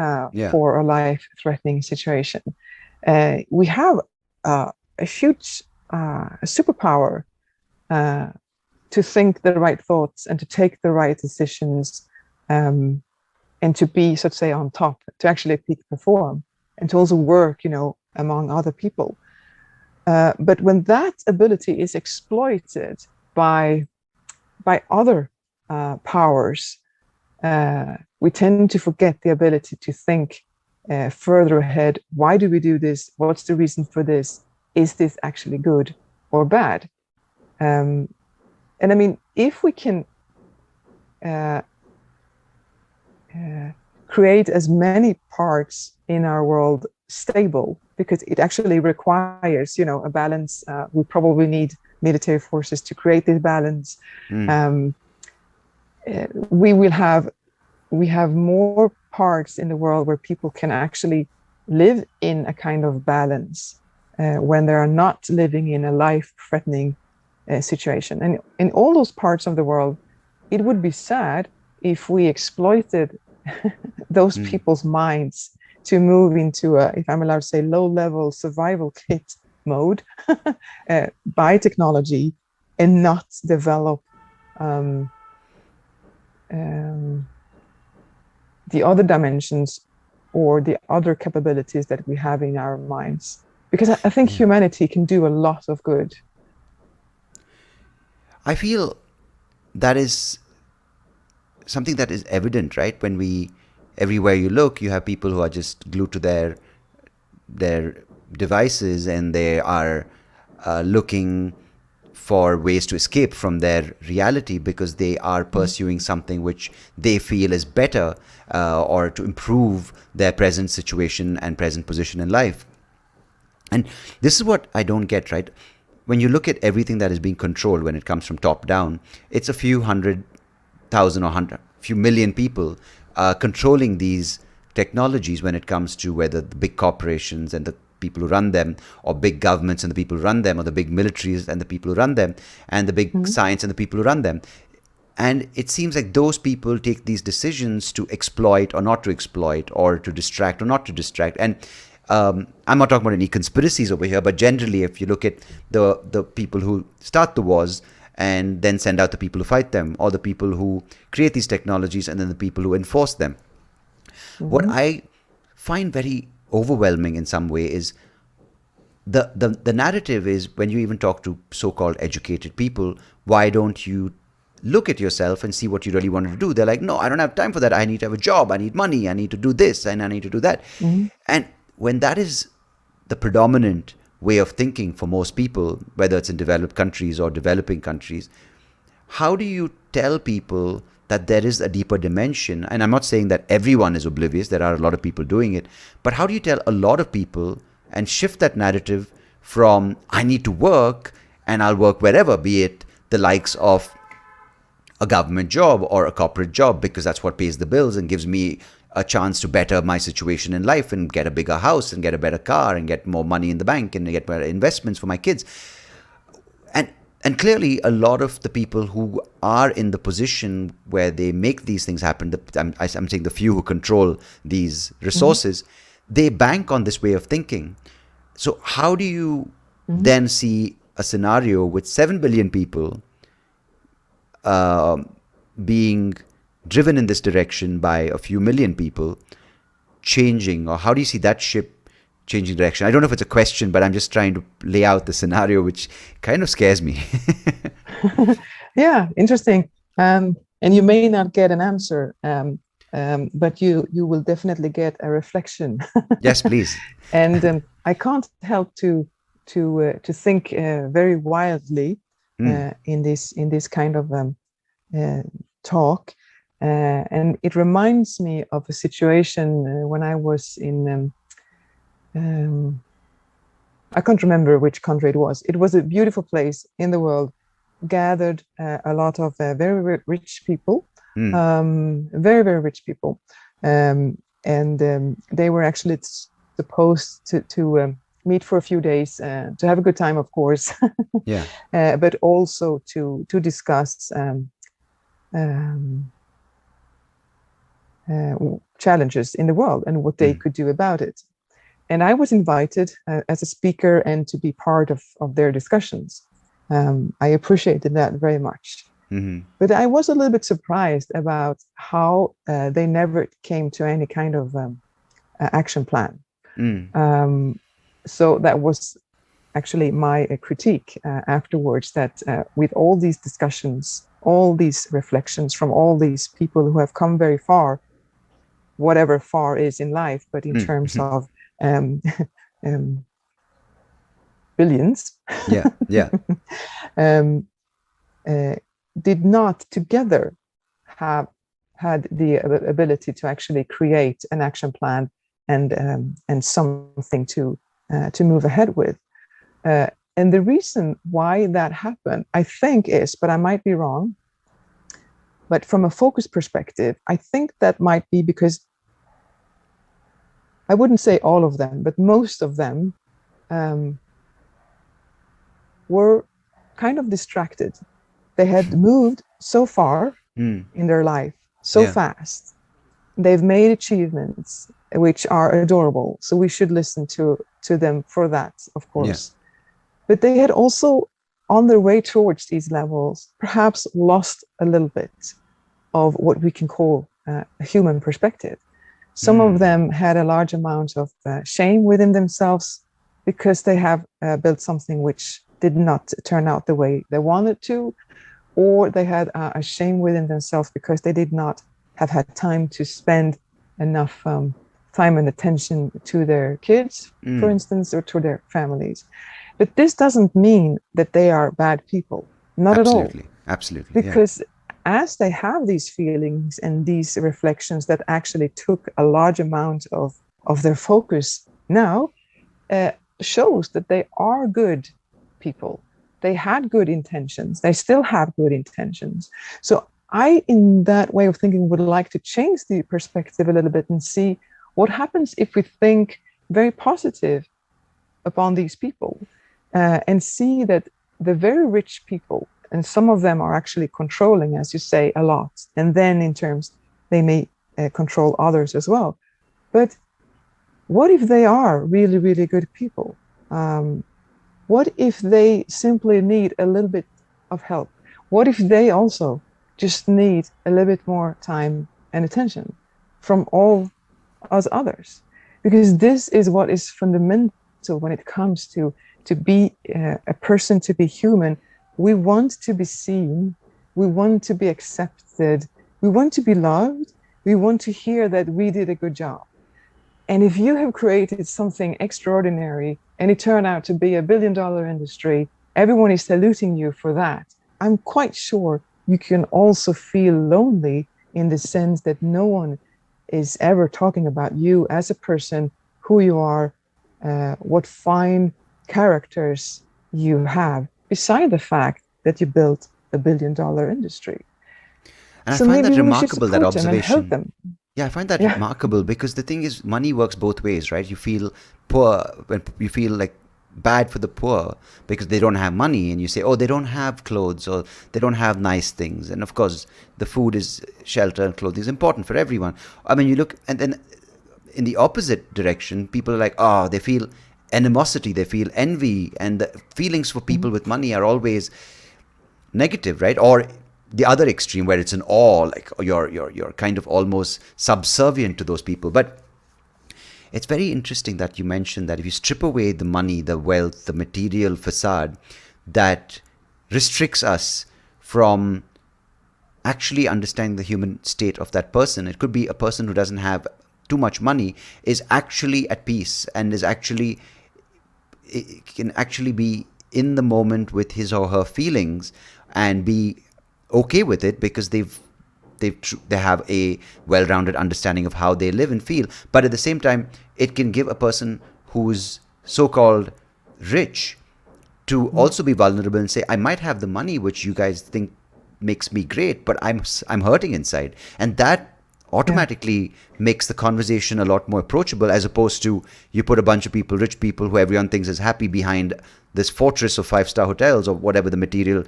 S2: for a life-threatening situation, we have a huge superpower to think the right thoughts and to take the right decisions, and to be, so to say, on top, to actually peak perform, and to also work, among other people. But when that ability is exploited by other powers, we tend to forget the ability to think further ahead. Why do we do this? What's the reason for this? Is this actually good or bad? And I mean, if we can create as many parts in our world stable, because it actually requires, a balance. We probably need military forces to create this balance. We have more parts in the world where people can actually live in a kind of balance when they are not living in a life-threatening situation. And in all those parts of the world, it would be sad if we exploited those people's minds to move into a, if I'm allowed to say, low-level survival kit mode by technology, and not develop the other dimensions or the other capabilities that we have in our minds. Because I think humanity can do a lot of good.
S1: I feel that is something that is evident, right? When everywhere you look, you have people who are just glued to their devices, and they are looking for ways to escape from their reality because they are pursuing something which they feel is better, or to improve their present situation and present position in life. And this is what I don't get, right? When you look at everything that is being controlled when it comes from top down, it's a few 100,000 or few million people controlling these technologies when it comes to whether the big corporations and the people who run them, or big governments and the people who run them, or the big militaries and the people who run them, and the big science and the people who run them. And it seems like those people take these decisions to exploit or not to exploit, or to distract or not to distract. And I'm not talking about any conspiracies over here, but generally, if you look at the people who start the wars and then send out the people who fight them, or the people who create these technologies and then the people who enforce them. What I find very overwhelming in some way is the narrative is, when you even talk to so-called educated people, why don't you look at yourself and see what you really want to do? They're like, no, I don't have time for that. I need to have a job. I need money. I need to do this and I need to do that. And when that is the predominant way of thinking for most people, whether it's in developed countries or developing countries, how do you tell people that there is a deeper dimension? And I'm not saying that everyone is oblivious. There are a lot of people doing it. But how do you tell a lot of people and shift that narrative from, I need to work and I'll work wherever, be it the likes of a government job or a corporate job, because that's what pays the bills and gives me a chance to better my situation in life and get a bigger house and get a better car and get more money in the bank and get better investments for my kids. And clearly, a lot of the people who are in the position where they make these things happen, I'm saying the few who control these resources, they bank on this way of thinking. So how do you then see a scenario with 7 billion people being driven in this direction by a few million people changing? Or how do you see that ship changing direction? I don't know if it's a question, but I'm just trying to lay out the scenario, which kind of scares me.
S2: Yeah, interesting. And you may not get an answer, but you will definitely get a reflection.
S1: Yes, please.
S2: And I can't help to think very wildly in this kind of talk. And it reminds me of a situation when I was in, I can't remember which country it was. It was a beautiful place in the world, gathered a lot of very rich people, very, very rich people. And they were actually supposed to meet for a few days, to have a good time, of course,
S1: yeah,
S2: but also to discuss challenges in the world and what they could do about it. And I was invited as a speaker and to be part of their discussions. I appreciated that very much. But I was a little bit surprised about how they never came to any kind of action plan. So that was actually my critique afterwards, that with all these discussions, all these reflections from all these people who have come very far, whatever far is in life, but in terms of billions, did not together have had the ability to actually create an action plan and something to move ahead with. And the reason why that happened, I think, is, but I might be wrong, but from a focus perspective, I think that might be because I wouldn't say all of them, but most of them were kind of distracted. They had moved so far in their life, so fast. They've made achievements which are adorable. So we should listen to them for that, of course. But they had also, on their way towards these levels, perhaps lost a little bit of what we can call a human perspective. Some of them had a large amount of shame within themselves because they have built something which did not turn out the way they wanted to, or they had a shame within themselves because they did not have had time to spend enough time and attention to their kids, for instance, or to their families. But this doesn't mean that they are bad people, not at all.
S1: Absolutely.
S2: Because as they have these feelings and these reflections that actually took a large amount of their focus now, shows that they are good people. They had good intentions. They still have good intentions. So I, in that way of thinking, would like to change the perspective a little bit and see what happens if we think very positive upon these people and see that the very rich people, and some of them are actually controlling, as you say, a lot. And then in terms, they may control others as well. But what if they are really, really good people? What if they simply need a little bit of help? What if they also just need a little bit more time and attention from all us others? Because this is what is fundamental when it comes to be a person, to be human. We want to be seen. We want to be accepted. We want to be loved. We want to hear that we did a good job. And if you have created something extraordinary and it turned out to be $1 billion industry, everyone is saluting you for that. I'm quite sure you can also feel lonely in the sense that no one is ever talking about you as a person, who you are, what fine characters you have, beside the fact that you built $1 billion industry.
S1: And so I find that remarkable, that
S2: observation. And help them.
S1: Yeah, I find that remarkable, because the thing is, money works both ways, right? You feel poor when you feel like bad for the poor because they don't have money, and you say, oh, they don't have clothes, or they don't have nice things. And of course, the food is, shelter and clothing is important for everyone. I mean, you look, and then in the opposite direction, people are like, oh, they feel animosity, they feel envy, and the feelings for people with money are always negative, right? Or the other extreme, where it's an awe, like you're kind of almost subservient to those people. But it's very interesting that you mentioned that if you strip away the money, the wealth, the material facade that restricts us from actually understanding the human state of that person. It could be a person who doesn't have too much money is actually at peace and is actually, it can actually be in the moment with his or her feelings and be okay with it, because they have a well-rounded understanding of how they live and feel. But at the same time, it can give a person who's so-called rich to also be vulnerable and say, I might have the money which you guys think makes me great, but I'm hurting inside. And that automatically makes the conversation a lot more approachable, as opposed to you put a bunch of people, rich people who everyone thinks is happy, behind this fortress of 5-star hotels or whatever the material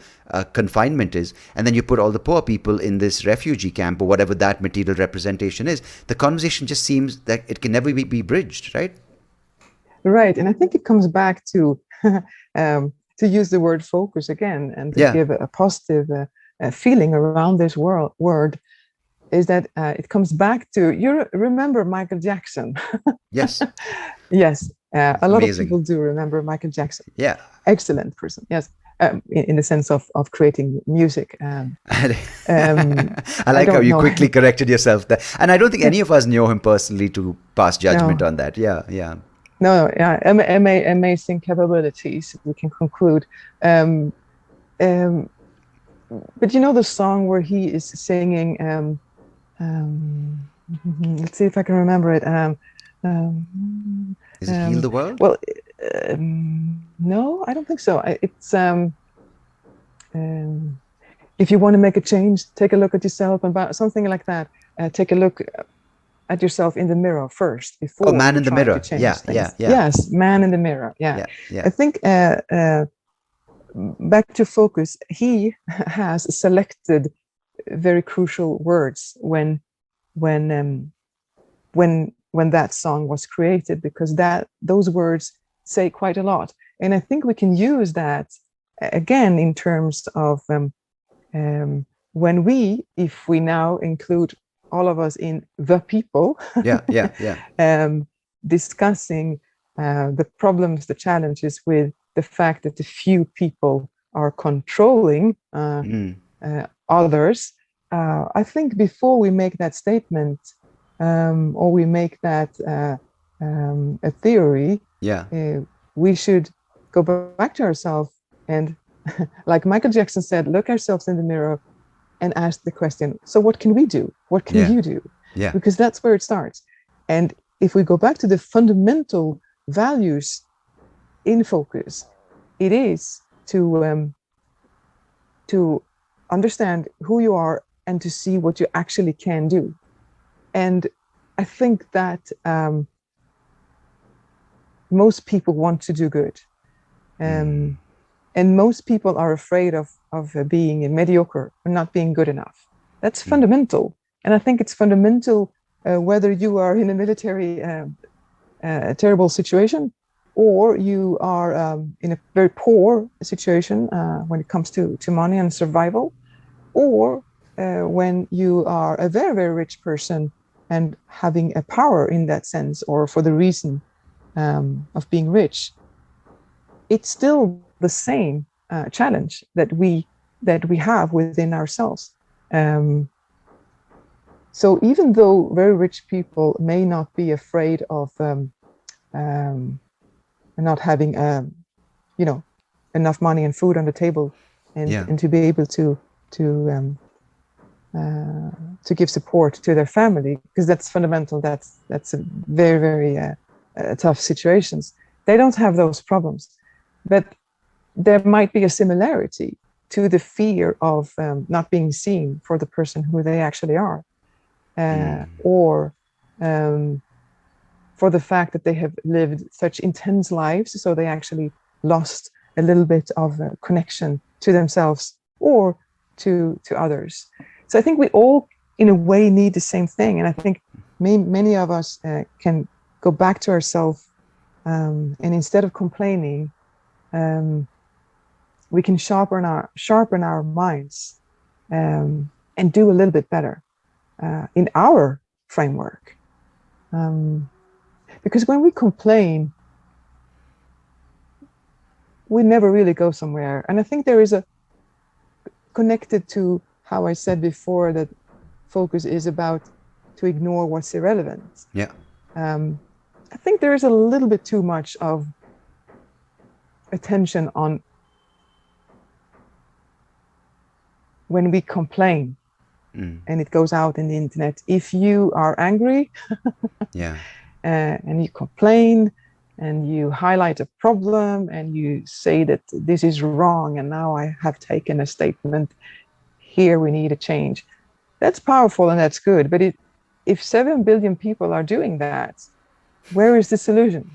S1: confinement is, and then you put all the poor people in this refugee camp or whatever that material representation is. The conversation just seems that it can never be bridged, right?
S2: Right, and I think it comes back to to use the word focus again, and to give a positive feeling around this word, is that it comes back to, you remember Michael Jackson?
S1: Yes.
S2: Yes. A lot of people do remember Michael Jackson.
S1: Yeah.
S2: Excellent person. Yes. In the sense of creating music.
S1: I like how you quickly corrected yourself there. And I don't think any of us knew him personally to pass judgment on that. Yeah. Yeah.
S2: No, yeah. Amazing capabilities, we can conclude. But you know the song where he is singing, let's see if I can remember it.
S1: Is it Heal the World?
S2: Well, no, I don't think so. It's if you want to make a change, take a look at yourself, and something like that. Take a look. at yourself in the mirror first before
S1: Oh, man
S2: you
S1: in the
S2: try to
S1: mirror.
S2: change
S1: Yeah,
S2: things.
S1: yeah.
S2: Yes, man in the mirror. Yeah.
S1: Yeah.
S2: I think back to focus, he has selected very crucial words when that song was created, because those words say quite a lot. And I think we can use that again in terms of when if we now include all of us in the people, discussing the problems, the challenges with the fact that the few people are controlling others. I think before we make that statement, or we make that a theory, we should go back to ourselves and, like Michael Jackson said, look ourselves in the mirror and ask the question, so what can we do? What can you do? Because that's where it starts. And if we go back to the fundamental values in focus, it is to understand who you are and to see what you actually can do. And I think that most people want to do good. And most people are afraid of being mediocre or not being good enough. That's fundamental. And I think it's fundamental whether you are in a military terrible situation, or you are in a very poor situation when it comes to money and survival, or when you are a very, very rich person and having a power in that sense, or for the reason of being rich. It's still the same challenge that we have within ourselves. So even though very rich people may not be afraid of not having enough money and food on the table, and to be able to give support to their family, because that's fundamental. That's a very, very tough situations. They don't have those problems, but there might be a similarity to the fear of not being seen for the person who they actually are, or for the fact that they have lived such intense lives, so they actually lost a little bit of connection to themselves or to others. So I think we all, in a way, need the same thing. And I think many of us can go back to ourselves, and instead of complaining, we can sharpen our minds and do a little bit better in our framework. Because when we complain, we never really go somewhere. And I think there is connected to how I said before that focus is about to ignore what's irrelevant. I think there is a little bit too much of attention on when we complain, and it goes out in the internet. If you are angry, and you complain, and you highlight a problem, and you say that this is wrong, and now I have taken a statement, here we need a change. That's powerful and that's good. But if 7 billion people are doing that, where is the solution?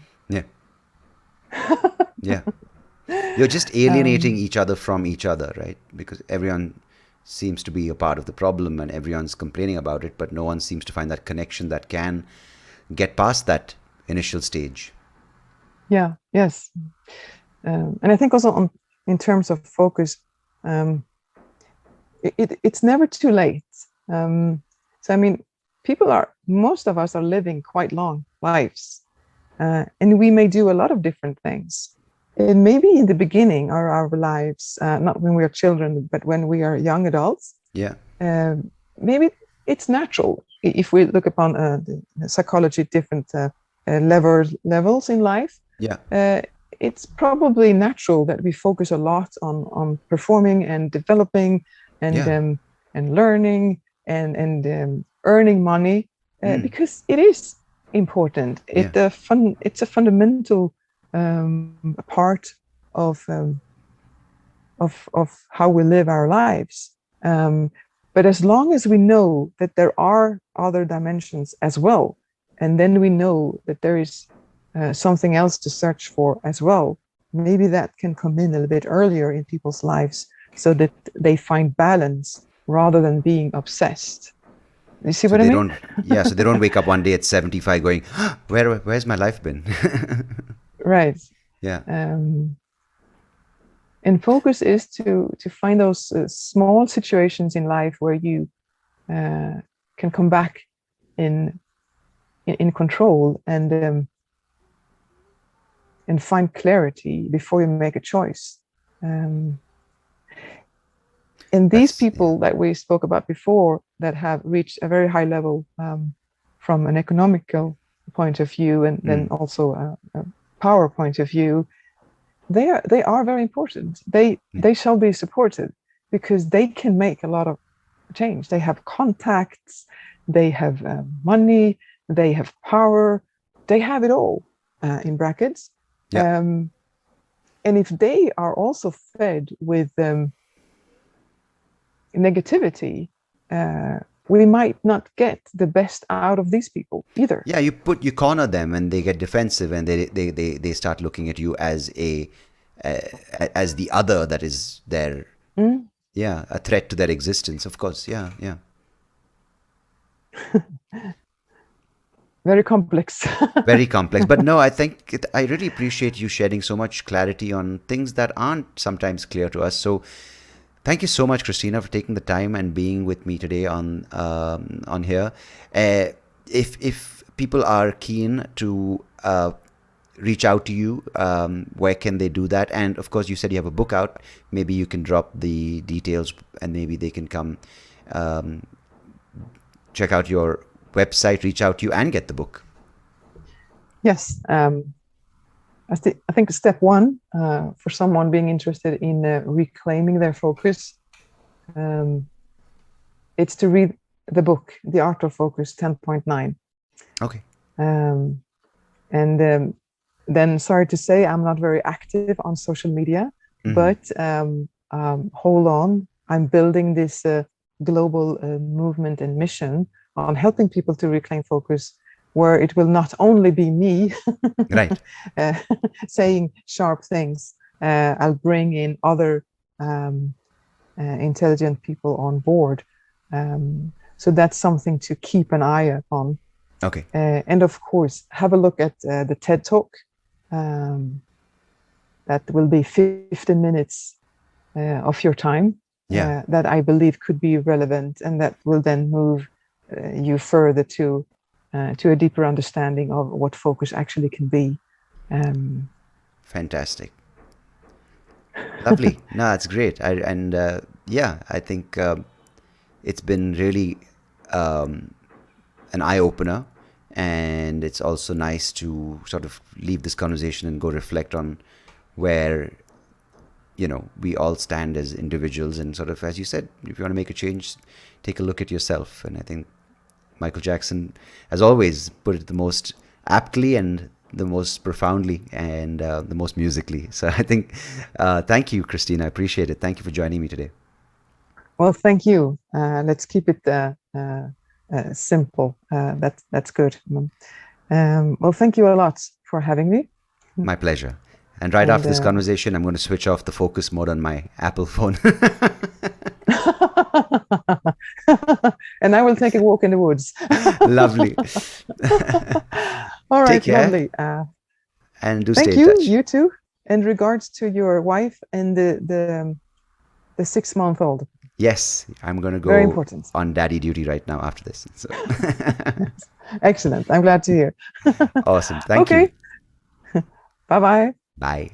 S1: You're just alienating each other from each other, right? Because everyone seems to be a part of the problem and everyone's complaining about it, but no one seems to find that connection that can get past that initial stage.
S2: Yes. And I think also in terms of focus, it's never too late. So I mean, most of us are living quite long lives, and we may do a lot of different things. And maybe in the beginning of our lives, not when we are children, but when we are young adults, maybe it's natural. If we look upon the psychology, different levels in life, it's probably natural that we focus a lot on performing and developing and learning and earning money, because it is important. It's a fundamental part of how we live our lives. But as long as we know that there are other dimensions as well, and then we know that there is something else to search for as well, maybe that can come in a little bit earlier in people's lives so that they find balance rather than being obsessed. You see what I mean?
S1: So they don't wake up one day at 75 going, where's my life been?
S2: Right.
S1: Yeah.
S2: And focus is to find those small situations in life where you can come back in control and find clarity before you make a choice. And these people that we spoke about before that have reached a very high level from an economical point of view and then also a power point of view, they are very important. They shall be supported because they can make a lot of change. They have contacts, they have money, they have power, they have it all in brackets. Yeah. And if they are also fed with negativity, we might not get the best out of these people either.
S1: Yeah, you corner them and they get defensive and they start looking at you as as the other that is their a threat to their existence. Of course, yeah.
S2: Very complex.
S1: Very complex. But no, I think I really appreciate you shedding so much clarity on things that aren't sometimes clear to us. So thank you so much, Christina, for taking the time and being with me today on here. If people are keen to reach out to you, where can they do that? And of course, you said you have a book out. Maybe you can drop the details and maybe they can come check out your website, reach out to you and get the book.
S2: Yes. I think step one for someone being interested in reclaiming their focus, it's to read the book, The Art of Focus 10.9.
S1: Okay.
S2: Then, sorry to say, I'm not very active on social media, but hold on. I'm building this global movement and mission on helping people to reclaim focus, where it will not only be me
S1: right.
S2: saying sharp things. I'll bring in other intelligent people on board. So that's something to keep an eye upon.
S1: Okay.
S2: And of course, have a look at the TED Talk. That will be 15 minutes of your time.
S1: Yeah.
S2: That I believe could be relevant, and that will then move you further to a deeper understanding of what focus actually can be.
S1: Fantastic. Lovely. No, that's great. I think it's been really an eye-opener, and it's also nice to sort of leave this conversation and go reflect on where we all stand as individuals, and sort of, as you said, if you want to make a change, take a look at yourself. And I think Michael Jackson, as always, put it the most aptly and the most profoundly and the most musically. So I think, thank you, Christina. I appreciate it. Thank you for joining me today.
S2: Well, thank you. Let's keep it simple. That's good. Well, thank you a lot for having me.
S1: My pleasure. And after this conversation, I'm going to switch off the focus mode on my Apple phone.
S2: And I will take a walk in the woods.
S1: Lovely.
S2: All right,
S1: take care.
S2: lovely.
S1: And do
S2: thank
S1: stay
S2: you,
S1: in touch.
S2: you too. In regards to your wife and the 6-month-old.
S1: Yes, I'm going to go
S2: Very important.
S1: on daddy duty right now after this. So.
S2: Excellent. I'm glad to hear.
S1: Awesome. Thank you.
S2: Okay. Bye-bye.
S1: Bye.